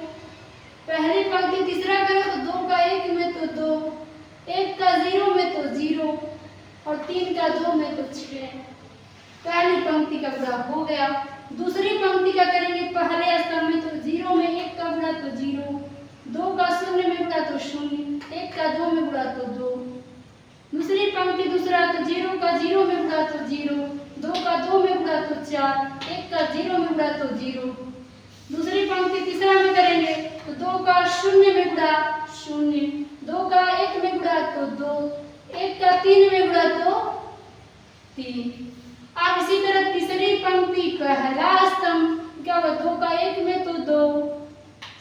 पहली पंक्ति तीसरा करो तो 2 का 1 में तो 2, 1 का 0 में तो 0 और 3 का 2 में तो 6। पहली पंक्ति का गुणा हो गया। दूसरी पंक्ति का करेंगे, पहले स्तंभ में तो 0 में 1 का गुणा तो 0, 2 का 0 में गुणा तो 0, 1 का 2 में गुणा तो 2। दूसरी पंक्ति दूसरा तो 0 का 0 में गुणा तो 0, 2 का 2 में गुणा तो 4, 1 का 0 में गुणा तो 0। दूसरी पंक्ति तीसरा में करेंगे तो 2 का 0 में गुणा 0, 2 का 1 में गुणा तो 2, 1 का 3 में गुणा तो 3। अब इसी तरह तीसरी पंक्ति पहला स्तंभ क्या होगा, 2 का 1 में तो 2,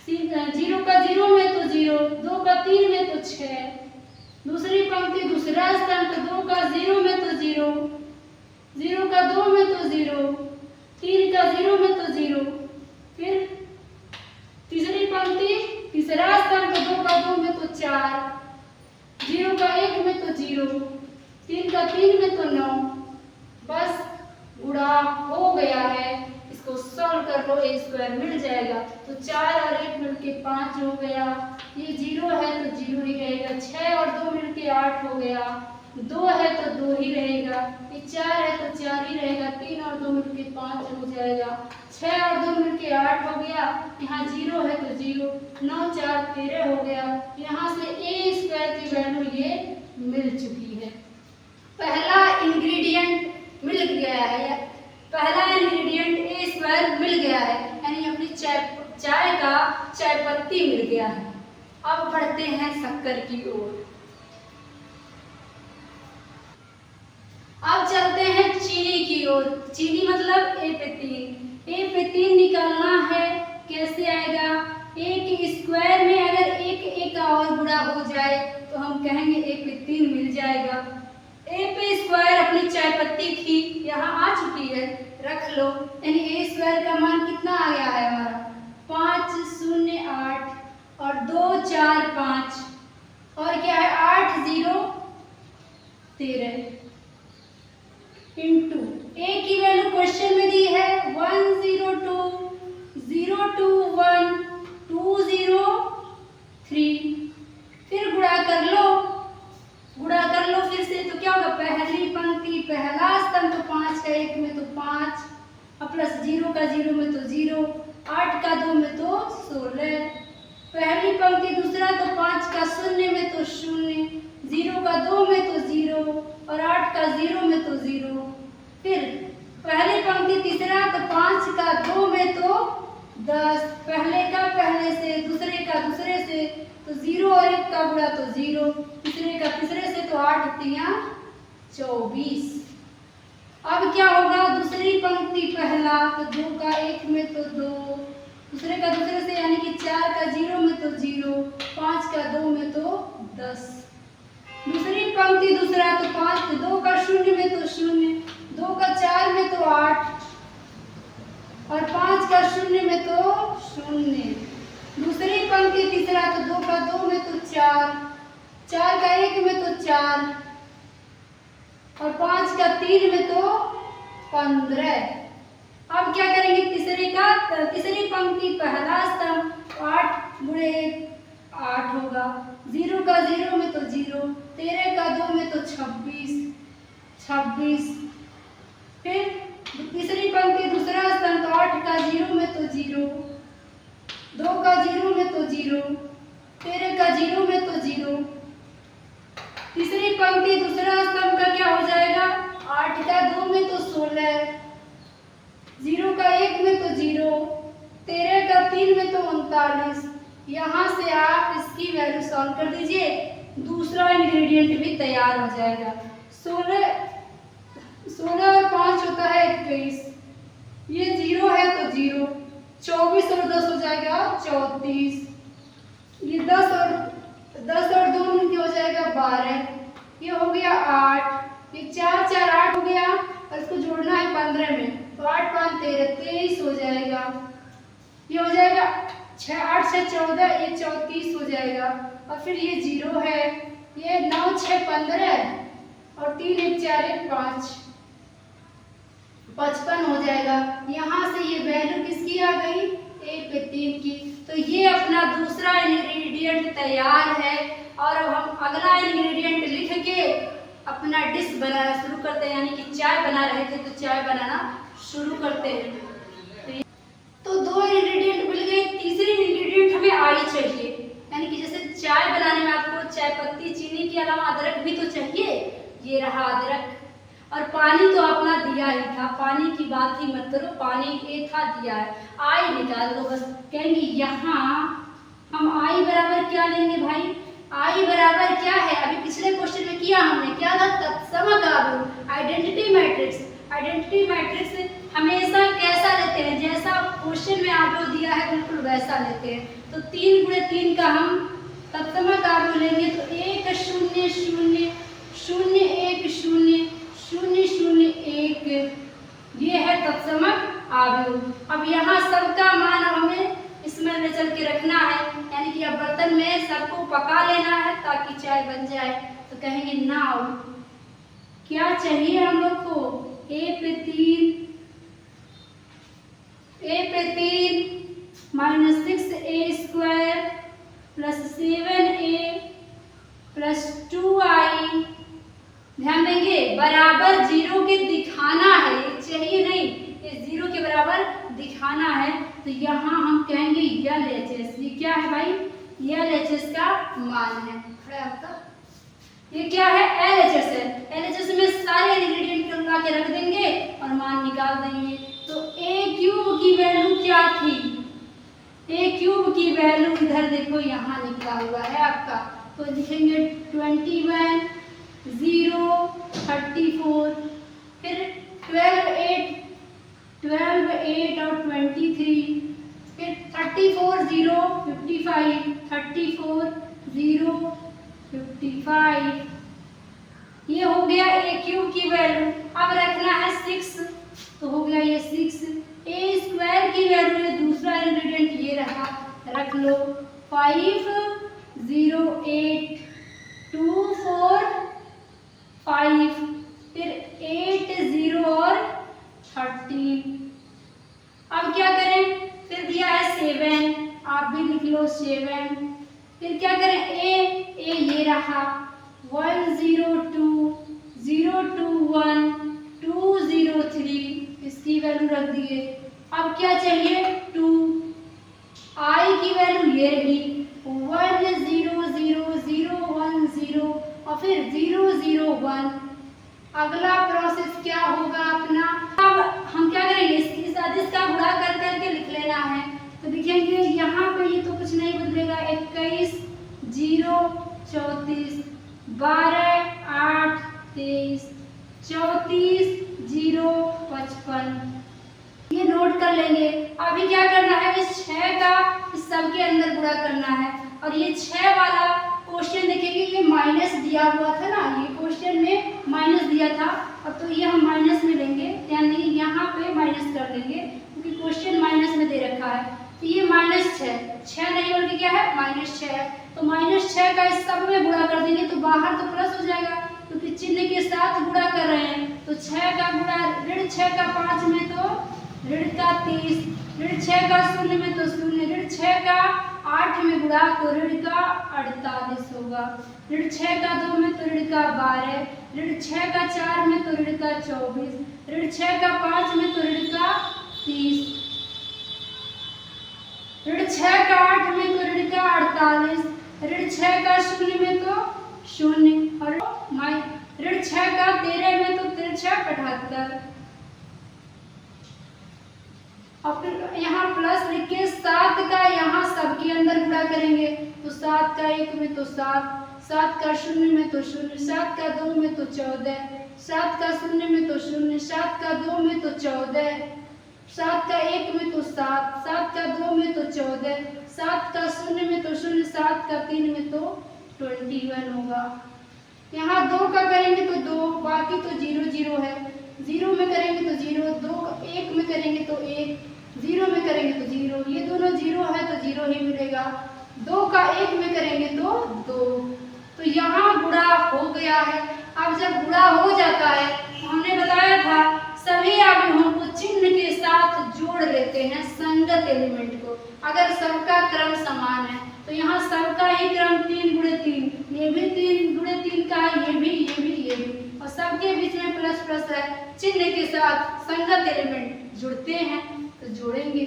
0 का 0 में तो 0, 2 का 3 में तो 6। दूसरी पंक्ति दूसरा स्तंभ तो 2 का 0 में तो 0, 0 का 2 में तो 0, 3 का 0 में तो 0। फिर तीसरी पंक्ति तीसरा स्तंभ तो 2 का 2 में तो 4, 0 का 1 में तो 0, 3 का 3 में तो 9। बस गुणा हो गया है, इसको सॉल्व कर लो, a स्क्वायर मिल जाएगा। तो 4 और 1 मिलके 5 हो गया, ये 0 है तो 0 ही रहेगा, 6 और 2 मिलके 8 हो गया, 2 है तो 2 ही रहेगा, ये 4 है तो 4 ही रहेगा, 3 और 2 मिलके 5 हो जाएगा, 6 और 2 मिलके 8 हो गया, यहाँ 0 है तो 0, 9 4 13 हो गया। यहाँ से a स्क्वायर की वैल्यू ये मिल चुकी है। पहला इंग्रेडिएंट मिल गया है, पहला इंग्रेडिएंट a स्क्वायर मिल गया है, यानी अपनी चाय का चाय पत्ती मिल गया है। अब बढ़ते हैं शक्कर की ओर। अब चलते हैं चीनी की ओर। चीनी मतलब a पे 3, a पे 3 निकालना है, कैसे आएगा, a के स्क्वायर में अगर एक का और गुणा हो जाए तो हम कहेंगे a पे 3 मिल जाएगा। a पे स्क्वायर अपनी चाय पत्ती थी, यहाँ आ चुकी है, रख लो, यानी a स्क्वायर का मान कितना आ गया है हमारा 5 0 8 और 2 4 5 और क्या है 8 0 13 इंटू a की वैल्यू क्वेश्चन में दी है 1 0 2 0 2 1 2 0 3। फिर गुणा कर लो फिर से, तो क्या होगा, पहली पंक्ति पहला स्तंभ तो 5 का 1 में तो 5 और प्लस 0 का 0 में तो 0, 8 का 2 में तो 16। पहली पंक्ति दूसरा तो 5 का 0 में तो 0, 0 का 2 में तो 0 और 8 का 0 में तो 0। फिर पहली पंक्ति तीसरा तो 5 का 2 में तो 10, पहले का पहले से, दूसरे का दूसरे से, तो 0 और 1 का गुणा तो 0, तीसरे का तीसरे से, तो 8 तिया 24। अब क्या होगा, दूसरी पंक्ति पहला तो 2 का 1 में तो 2, दूसरे का दूसरे से, यानी कि 4 का 0 में तो 0, 5 का 2 में तो 10। दूसरी पंक्ति दूसरा तो 2 का 0 में तो 0, 2 का 4 में तो 8 और 5 का 0 में तो 0। दूसरी पंक्ति तीसरा तो 2 का 2 में तो 4, 4 का 1 में तो 4 और 5 का 3 में तो 15। अब क्या करेंगे, तीसरी पंक्ति पहला स्तंभ 8 गुणे 8 होगा, 0 का 0 में तो 0, 13 का 2 में तो 26। फिर तीसरी पंक्ति दूसरा स्तंभ तो 8 का 0 में तो 0, 2 का 0 में तो 0, 13 का 0 में तो 0। तीसरी पंक्ति दूसरा स्तंभ का क्या हो जाएगा, 8 का 2 में तो 16, 0 का 1 में तो 0, 13 का 3 में तो 39। यहाँ से आप इसकी वैल्यू सॉल्व कर दीजिए, दूसरा इंग्रेडिएंट भी तैयार हो जाएगा। 16 और 5 होता है 21, ये 0 है तो 0, 24 और 10 हो जाएगा 34, ये 10 और 2 मिलके हो जाएगा 12, ये हो गया 8, ये 4 4 8 हो गया और इसको जोड़ना है 15 में, तो 8 5 13 23 हो जाएगा। ये हो जाएगा 6 8 6 14, ये 34 हो जाएगा और फिर ये 0 है, ये 9 6 15 और 3 1 4 1 5 55 हो जाएगा। यहाँ से ये वैल्यू किसकी आ गई, a पे 3 की। तो ये अपना दूसरा दूसरा इंग्रेडिएंट तैयार है और अब हम अगला इंग्रेडिएंट लिख के अपना डिश बनाना शुरू करते हैं, यानी कि चाय बना रहे थे तो चाय बनाना शुरू करते हैं। तो दो इंग्रेडिएंट मिल गए, तीसरी इंग्रेडिएंट हमें आई चाहिए, यानी कि जैसे चाय बनाने में आपको चाय पत्ती चीनी के अलावा अदरक भी तो चाहिए, ये रहा अदरक। और पानी तो अपना दिया ही था, पानी की बात ही मत करो, पानी एक था दिया है। आई निकाल दो बस, कहेंगे यहाँ हम आई बराबर क्या लेंगे भाई, आई बराबर क्या है, अभी पिछले क्वेश्चन में किया हमने, क्या था, तत्समक आव्यूह, आइडेंटिटी मैट्रिक्स। आइडेंटिटी मैट्रिक्स हमेशा कैसा लेते हैं, जैसा क्वेश्चन में आव्यूह दिया है बिल्कुल वैसा लेते हैं। तो 3 गुणे 3 का हम तत्समक आव्यूह लेंगे, तो 1 0 0 0 1 0 0 0 1, ये है तत्समक आव्यूह। अब यहाँ सबका मान हमें इसमें ले चल के रखना है, यानी कि अब बर्तन में सबको पका लेना है ताकि चाय बन जाए। तो कहेंगे नाउ क्या चाहिए हम लोग को, a पे 3 minus 6a² plus 7a plus 2i, ध्यान देंगे बराबर 0 के दिखाना है, ये चाहिए नहीं, ये 0 के बराबर दिखाना है। तो यहाँ हम कहेंगे LHS, ये क्या है भाई, LHS का मान है आपका, ये क्या है, LHS है। LHS में सारे इंग्रेडिएंट मिला के रख देंगे और मान निकाल देंगे। तो a³ की वैल्यू क्या थी, a³ की वैल्यू इधर देखो यहाँ लिखा हुआ है आपका, तो लिखेंगे 21 0 34, फिर 12 8 और 23, फिर 34 0 55, 34 0 55, ये हो गया a³ की वैल्यू। अब रखना है 6, तो हो गया ये 6। a² की वैल्यू, ये दूसरा इंग्रेडिएंट ये रहा, रख लो 5 0 8 2 4 5, फिर 8 0 और 13। अब क्या करें, फिर दिया है 7, आप भी लिख लो 7, फिर क्या करें, a ये रहा 1 0 2 0 2 1 2 0 3, इसकी वैल्यू रख दिए। अब क्या चाहिए, 2, i की वैल्यू ये रही 1 0 0 0 1 0 और फिर 0 0 1। अगला प्रोसेस क्या होगा अपना, अब हम क्या करेंगे, इस आदेश का गुणा कर करके लिख लेना है। तो लिखेंगे यहाँ पे ये तो कुछ नहीं बदलेगा, 21 0 34 12 8 23 34 0 55, ये नोट कर लेंगे। अभी क्या करना है, इस 6 का इस सब के अंदर गुणा करना है। और ये 6 वाला क्वेश्चन देखेंगे, ये माइनस दिया हुआ था ना, ये क्वेश्चन में माइनस दिया था, अब तो ये हम माइनस में लेंगे, यानी यहाँ पे माइनस कर देंगे क्योंकि क्वेश्चन माइनस में दे रखा है। तो ये -6 नहीं बल्कि क्या है, -6 है। तो -6 का इस सब में गुणा कर देंगे, तो बाहर तो प्लस हो जाएगा क्योंकि चिन्ह के साथ गुणा कर रहे हैं। तो 6 का गुणा ऋण 6 का 5 में तो ऋण का 30, ऋण 6 का 0 में तो 0, ऋण 6 का 8 में गुणा तो ऋण का 48 होगा, ऋण 6 का 2 में तो ऋण का 12, ऋण 6 का 4 में तो ऋण का 24, ऋण 6 का 5 में तो ऋण का 30, ऋण 6 का 8 में तो ऋण का 48, ऋण 6 का 0 में तो 0 और ऋण 6 का 13 में तो 3 6 78। और फिर यहाँ प्लस लिख के 7 का यहाँ सबके अंदर गुणा करेंगे, तो 7 का 1 में तो 7, 7 का 0 में तो 0, 7 का 2 में तो 14, 7 का 0 में तो 0, 7 का 2 में तो 14, 7 का 1 में तो 7, 7 का 2 में तो 14, 7 का 0 में तो 0, 7 का 3 में तो 21 होगा। यहाँ 2 का करेंगे तो 2, बाकी तो 0 0 है, 0 में करेंगे तो 0, 2 1 में करेंगे तो 1, 0 में करेंगे तो 0, ये दोनों 0 है तो 0 ही मिलेगा। 2 का 1 में करेंगे तो 2, तो यहाँ गुणा हो गया है। अब जब गुणा हो जाता है तो हमने बताया था सभी अवयवों को चिन्ह के साथ जोड़ लेते हैं संगत एलिमेंट को। अगर सबका क्रम समान है तो यहाँ सबका ही क्रम 3 गुणे 3, ये भी 3 गुणे 3 का है, ये भी, और सबके बीच में प्लस प्लस है। चिन्ह के साथ संगत एलिमेंट जुड़ते हैं तो जोड़ेंगे।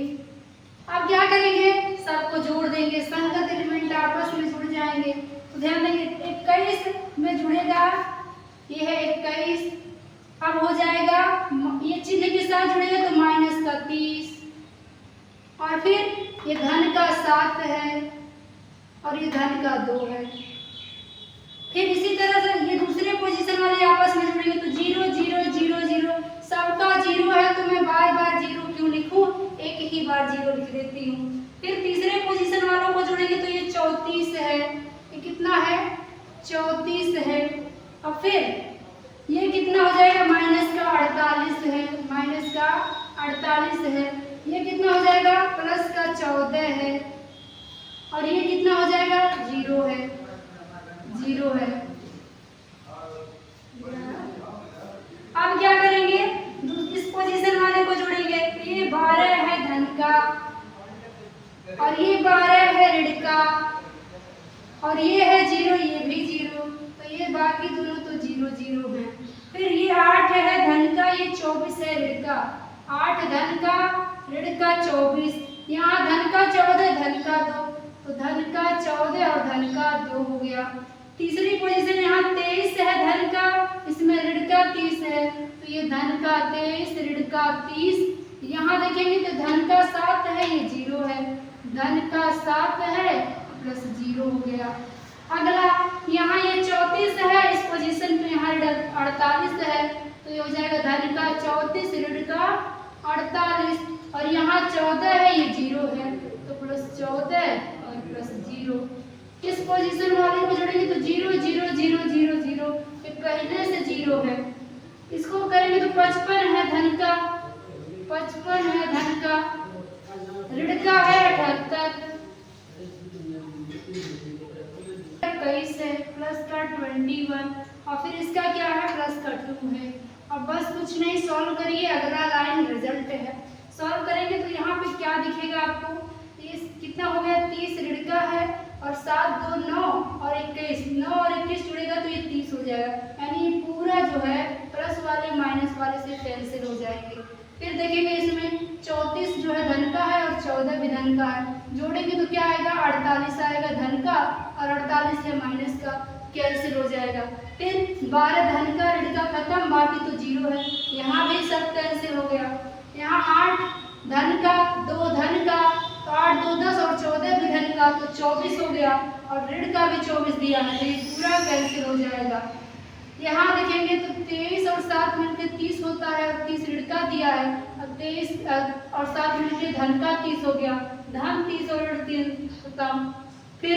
अब क्या करेंगे, सबको जोड़ देंगे, संगत एलिमेंट आपस में जुड़ जाएंगे। तो ध्यान देंगे 21 में जुड़ेगा, ये है 21। अब हो जाएगा, ये चिन्ह के साथ जुड़ेगा तो माइनस का 30, और फिर ये धन का 7 है और ये धन का 2 है। फिर इसी तरह से ये दूसरे पोजीशन वाले आपस में जुड़ेंगे तो 0 0 0 0, सबका 0 है तो मैं बार बार 0 क्यों लिखूं, एक ही बार 0 लिख देती हूँ। फिर तीसरे पोजीशन वालों को जोड़ेंगे तो ये 34 है, ये कितना है 34 है। और फिर ये कितना हो जाएगा, माइनस का 48 है, माइनस का 48 है। ये कितना हो जाएगा, प्लस का 14 है, और ये कितना हो जाएगा 0 है, 0 है। अब क्या करेंगे, इस पोजीशन वाले को जोड़ेंगे तो ये 12 है धन का, और ये 12 है ऋण का, और ये है 0, ये भी 0, तो ये बाकी दोनों तो 0 0 है। फिर ये 8 है धन का, ये 24 है ऋण का, 8 धन का ऋण का 24, यहाँ धन का 14 धन का 2, तो धन का 14 और धन का 2 हो गया। तीसरी पोजीशन यहाँ 23 है धन का, इसमें ऋण का 30 है, तो ये धन का 23 ऋण का 30। यहाँ देखेंगे तो धन का 7 है, ये 0 है, धन का 7 है प्लस 0 हो गया। अगला यहाँ ये 34 है, इस पोजीशन में यहाँ 48 है, तो ये हो जाएगा धन का 34 ऋण का 48, और यहाँ 14 है, ये 0 है, तो प्लस 14 और प्लस 0। इस पोजीशन वाले को जोड़ेंगे तो 0 0 0 0 0, ये पहले से 0 है। इसको करेंगे तो 55 है धन का, 55 है धन का, ऋण का है 78, 21 है, प्लस का 21, और फिर इसका क्या है प्लस का 2 है। अब बस कुछ नहीं, सॉल्व करिए, अगला लाइन रिजल्ट है। सॉल्व करेंगे तो यहाँ पे क्या दिखेगा आपको, 30 कितना हो गया, 30 ऋण का है, और 7 2 9 और 21, 9 और 21 जुड़ेगा तो ये 30 हो जाएगा, यानी ये पूरा जो है प्लस वाले माइनस वाले से कैंसिल हो जाएंगे। फिर देखेंगे इसमें 34 जो है धन का है और 14 भी धन का है, जोड़ेंगे तो क्या आएगा 48 आएगा धन का, और 48 है माइनस का, कैंसिल हो जाएगा। फिर 12 धन का ऋण का खत्म, बाकी तो 0 है, यहाँ भी सब कैंसिल हो गया। यहाँ 8 धन का 2 धन का, तो 8 2 10 और 14 भी धन का, तो 24 हो गया, और ऋण का भी 24 दिया है, तो ये पूरा कैंसिल हो जाएगा। यहाँ देखेंगे तो 23 और 7 मिलकर 30 होता है, और 30 ऋण का दिया है, और 23 और 7 मिलकर धन का 30 हो गया, धन 30 और ऋण 3 खत्म। फिर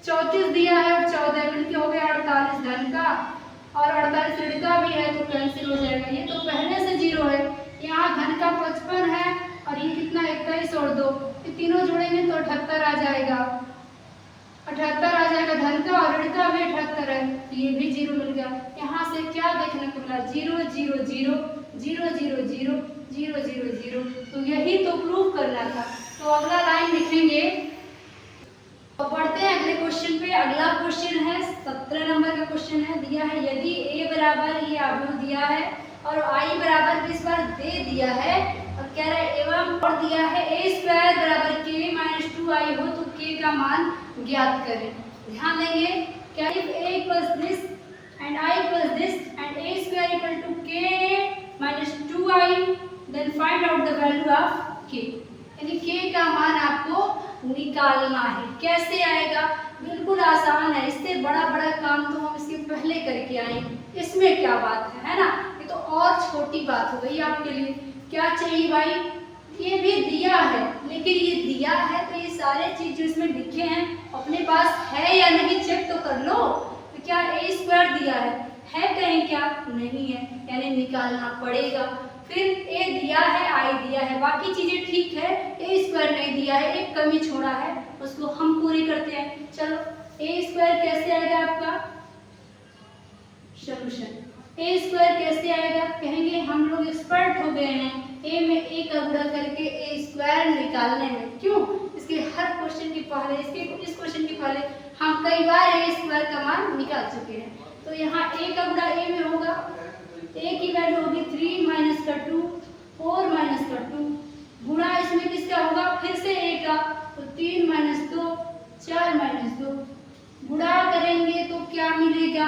34 दिया है और 14 मिलकर हो गया 48 धन का, और 48 ऋण का भी है, तो कैंसिल हो जाएगा। ये तो पहले से 0 है। यहाँ धन का 55 है, और ये कितना 21 और 2, ये तीनों जोड़ेंगे तो 78 आ जाएगा, 78 आ जाएगा धन का, और ऋण का भी 78 है, तो ये भी 0 मिल गया। यहाँ से क्या देखने को मिला, 0 0 0 0 0 0 0 0 0, तो यही तो प्रूफ करना था। तो अगला लाइन लिखेंगे, तो पढ़ते हैं अगले क्वेश्चन पे। अगला क्वेश्चन है 17 नंबर का क्वेश्चन है, दिया है यदि a बराबर ये अवयव दिया है और i बराबर किस बार दे दिया है, और कह रहा है एवं और दिया है a स्क्वायर बराबर k माइनस 2i हो तो k का मान ज्ञात करें। ध्यान देंगे, क्या if a equals this and I equals this and a square equal to k minus 2i then find out the value of k, यानी k का मान आपको निकालना है। कैसे आएगा, बिल्कुल आसान है, इससे बड़ा बड़ा काम तो हम इसके पहले करके आए, इसमें क्या बात है ना, ये तो और छोटी बात हो गई आपके लिए। क्या चाहिए भाई, ये भी दिया है, लेकिन ये दिया है तो ये सारे चीज जो इसमें लिखे हैं अपने पास है या नहीं चेक तो कर लो। तो क्या a स्क्वायर दिया है कहीं, क्या नहीं है, यानी निकालना पड़ेगा। फिर a दिया है, i दिया है, बाकी चीजें ठीक है, a स्क्वायर नहीं दिया है, एक कमी छोड़ा है, उसको हम पूरी करते हैं। चलो a स्क्वायर कैसे आएगा आपका सॉल्यूशन, ए स्क्वायर कैसे आएगा? कहेंगे हम लोग एक्सपर्ट हो गए हैं ए में ए का गुणा करके ए स्क्वायर निकालने में। क्यों? इसके हर क्वेश्चन के पहले, इस क्वेश्चन के पहले हम कई बार ए स्क्वायर का मान निकाल चुके हैं। तो यहाँ ए का गुणा ए में होगा, ए की वैल्यू होगी 3 माइनस का 2, 4 माइनस का 2, गुणा इसमें किसका होगा? फिर से ए का, तो 3 माइनस 2, 4 माइनस 2, गुणा करेंगे तो क्या मिलेगा?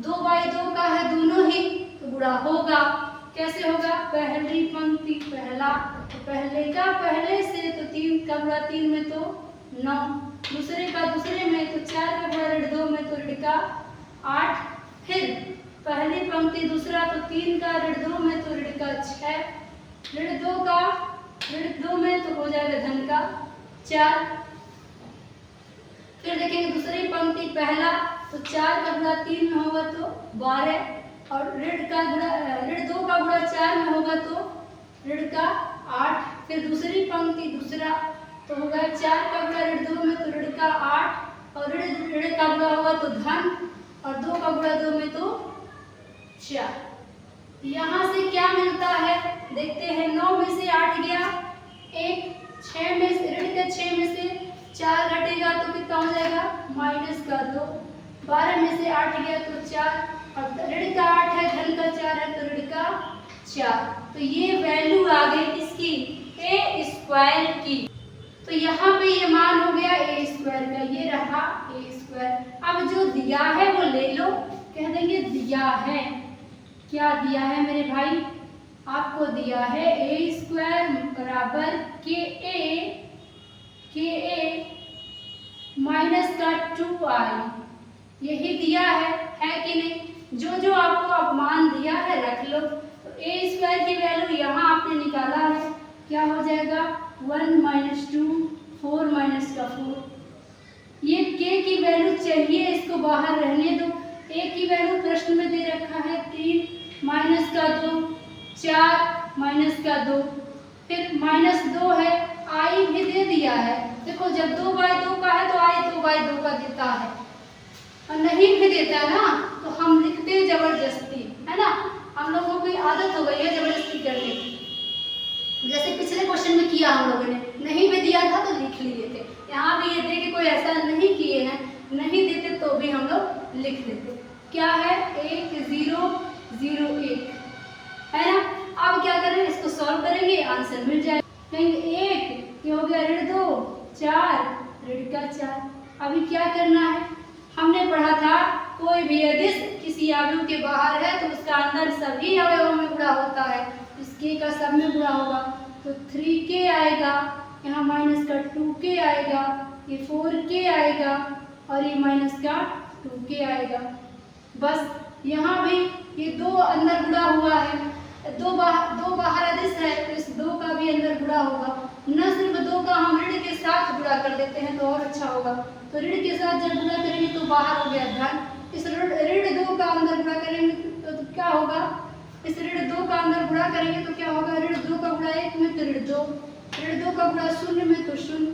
2/2 का है दोनों ही, तो गुणा होगा। कैसे होगा? पहली पंक्ति पहला, तो पहले का पहले से, तो 3 का गुणा 3 में तो 9, दूसरे का दूसरे में, तो 4 का गुणा ऋण 2 में तो ऋण का 8, फिर पहली पंक्ति दूसरा, तो 3 का ऋण 2 में तो ऋण का 6, ऋण 2 का ऋण 2 में तो हो जाएगा धन का 4। फिर देखेंगे दूसरी पंक्ति पहला, तो 4 का गुणा 3 में होगा तो 12, और ऋण 2 का गुणा 4 में होगा तो ऋण का 8। फिर दूसरी पंक्ति दूसरा, तो होगा 4 का गुणा ऋण 2 में तो ऋण का 8, और ऋण का गुणा होगा तो धन, और 2 का गुणा 2 में तो 4। यहाँ से क्या मिलता है देखते हैं। 9 में से 8 गया, 1 6 में से ऋण के 6 में से 4 घटेगा तो कितना हो जाएगा? माइनस का 2। 12 में से 8 गया तो 4, और ऋण का 8 है, धन का 4 है, तो ऋण का 4। तो ये वैल्यू आ गई किसकी? ए स्क्वायर की। तो यहाँ पे ये मान हो गया ए स्क्वायर का, ये रहा ए स्क्वायर। अब जो दिया है वो ले लो, कह देंगे दिया है। क्या दिया है मेरे भाई? आपको दिया है ए स्क्वायर बराबर के ए माइनस का 2i, यही दिया है कि नहीं? जो आपको अब मान दिया है रख लो। तो ए स्क्वायर की वैल्यू यहाँ आपने निकाला है, क्या हो जाएगा? 1 माइनस 2, 4 माइनस का 4। ये के की वैल्यू चाहिए, इसको बाहर रहने दो। ए की वैल्यू प्रश्न में दे रखा है 3 माइनस का 2, 4 माइनस का 2, फिर माइनस 2 है, आई भी दे दिया है। देखो जब 2/2 का है तो आई 2/2 का देता है, और नहीं भी देता है ना तो हम लिखते जबरदस्ती, है ना? हम लोगों की आदत हो गई है जबरदस्ती करने की। जैसे पिछले क्वेश्चन में किया हम लोगों ने, नहीं भी दिया था तो लिख लिए थे। यहाँ भी ये थे कि कोई ऐसा नहीं किए हैं, नहीं देते तो भी हम लोग लिख लेते। क्या है? 1 0 0 1, है ना? अब क्या करें? इसको सॉल्व करेंगे, आंसर मिल जाएगा। कहेंगे 1 ये हो गया ऋण 2, 4 ऋण का 4। अभी क्या करना है? हमने पढ़ा था कोई भी अदिश किसी अवयव के बाहर है तो उसका अंदर सभी अवयवों में गुणा होता है, इसके का सब में गुणा होगा, तो 3k आएगा, यहाँ माइनस का 2k आएगा, ये 4k आएगा, और ये माइनस का 2k आएगा। बस यहाँ भी ये 2 अंदर गुणा हुआ है, दो बाहर अदिश है तो इस 2 का भी अंदर गुणा होगा। न सिर्फ 2 का हम ऋण के साथ गुणा कर देते हैं तो और अच्छा होगा। तो ऋण के साथ जब गुणा करेंगे तो बाहर हो गया धन, इस ऋण 2 का अंदर गुणा करेंगे तो क्या होगा? इस ऋण 2 का अंदर गुणा करेंगे तो क्या होगा? ऋण 2 का गुणा 1 में तो ऋण 2, ऋण 2 का गुणा 0 में तो 0,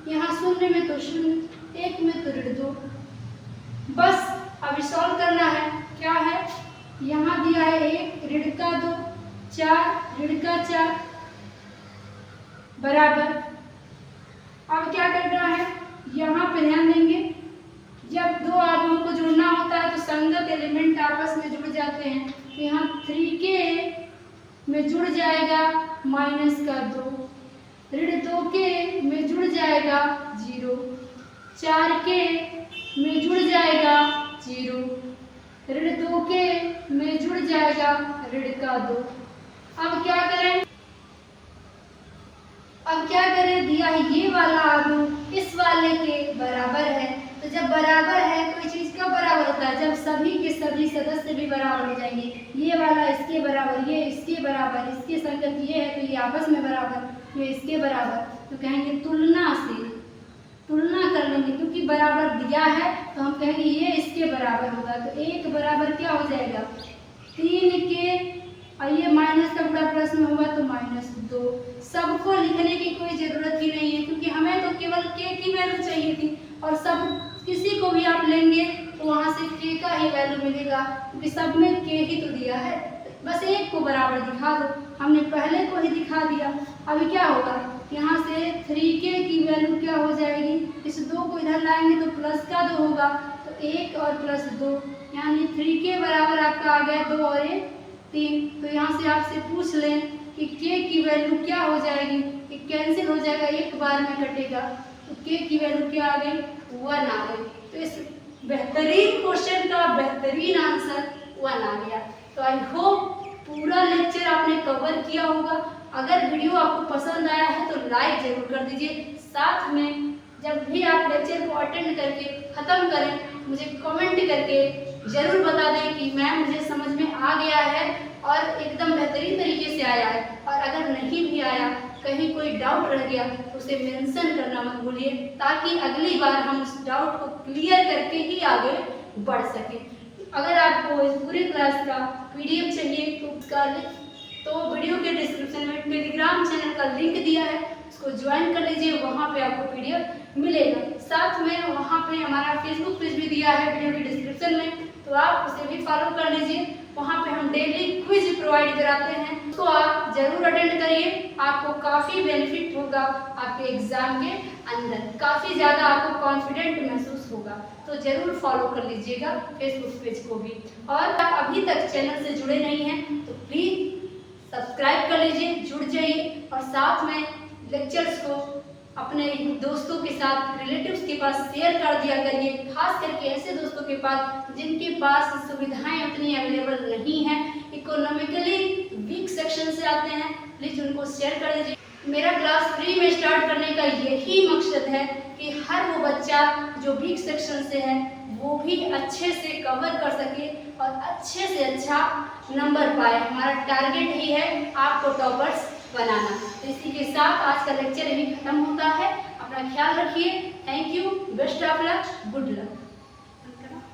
यहाँ 0 में तो 0, 1 में तो ऋण 2। बस अभी सॉल्व करना है। क्या है? यहाँ दिया है 1 ऋण का 2, 4 ऋण का 4 बराबर। अब क्या करना है? यहाँ पे ध्यान देंगे, जब 2 अवयवों को जोड़ना होता है तो संगत एलिमेंट आपस में जुड़ जाते हैं। तो यहाँ 3k में जुड़ जाएगा माइनस का 2, ऋण 2k में जुड़ जाएगा 0, 4k में जुड़ जाएगा 0, ऋण 2k में जुड़ जाएगा ऋण का 2। अब क्या करें? दिया है ये वाला अवयव इस वाले के बराबर है, तो जब बराबर है कोई चीज कब बराबर होता है? जब सभी के सभी सदस्य भी बराबर हो जाएंगे। ये वाला इसके बराबर, ये इसके बराबर, इसके संगत ये है तो ये आपस में बराबर, ये इसके बराबर। तो कहेंगे तुलना से, तुलना कर लेंगे, क्योंकि बराबर दिया है तो हम कहेंगे ये इसके बराबर होगा। तो 1 बराबर क्या हो जाएगा? 3k, और ये माइनस का गुणा प्लस में होगा तो -2। सबको लिखने की कोई जरूरत ही नहीं है, क्योंकि हमें तो केवल k की वैल्यू चाहिए थी, और सब किसी को भी आप लेंगे तो वहाँ से k का ही वैल्यू मिलेगा, क्योंकि सब में k ही तो दिया है। बस एक को बराबर दिखा दो, हमने पहले को ही दिखा दिया। अभी क्या होगा, यहाँ से 3k की वैल्यू क्या हो जाएगी, इस 2 को इधर लाएंगे तो प्लस का 2 होगा, तो 1 और प्लस 2 यानी 3k बराबर आपका आ गया 2 और 1 3। तो यहाँ से आपसे पूछ लें कि k की वैल्यू क्या हो जाएगी, ये कैंसिल हो जाएगा, एक बार में कटेगा, तो k की वैल्यू क्या आ गई, 1 आ गई। तो इस बेहतरीन क्वेश्चन का बेहतरीन आंसर 1 आ गया। तो आई होप पूरा लेक्चर आपने कवर किया होगा। अगर वीडियो आपको पसंद आया है तो लाइक जरूर कर दीजिए। साथ में जब भी आप लेक्चर को अटेंड करके ख़त्म करें, मुझे कमेंट करके ज़रूर बता दें कि मैम मुझे समझ में आ गया है और एकदम बेहतरीन तरीके से आया है। और अगर नहीं भी आया, कहीं कोई डाउट रह गया तो उसे मेंशन करना मत भूलिए, ताकि अगली बार हम उस डाउट को क्लियर करके ही आगे बढ़ सकें। अगर आपको इस पूरे क्लास का PDF चाहिए तो वीडियो के डिस्क्रिप्शन में टेलीग्राम चैनल का लिंक दिया है, उसको ज्वाइन कर लीजिए, वहाँ पे आपको PDF मिलेगा। साथ में वहाँ पे हमारा फेसबुक पेज भी दिया है वीडियो के डिस्क्रिप्शन में, तो आप उसे भी फॉलो कर लीजिए। वहाँ पे हम डेली क्विज प्रोवाइड कराते हैं, उसको आप जरूर अटेंड करिए, आपको काफ़ी बेनिफिट होगा। आपके एग्जाम के अंदर काफ़ी ज़्यादा आपको कॉन्फिडेंट महसूस होगा, तो ज़रूर फॉलो कर लीजिएगा फेसबुक पेज को भी। और आप अभी तक चैनल से जुड़े नहीं हैं तो प्लीज़ सब्सक्राइब कर लीजिए, जुड़ जाइए और साथ में लेक्चर्स को अपने दोस्तों के साथ, रिलेटिव्स के पास शेयर कर दिया करिए, खास करके ऐसे दोस्तों के पास जिनके पास सुविधाएं उतनी अवेलेबल नहीं हैं, इकोनॉमिकली वीक सेक्शन से आते हैं, प्लीज़ उनको शेयर कर दीजिए। मेरा क्लास फ्री में स्टार्ट करने का यही मकसद है कि हर वो बच्चा जो वीक सेक्शन से है वो भी अच्छे से कवर कर सके और अच्छे से अच्छा नंबर पाए। हमारा टारगेट ही है आपको टॉपर्स बनाना। तो इसी के साथ आज का लेक्चर यही खत्म होता है। अपना ख्याल रखिए। Thank you, best of luck, good luck.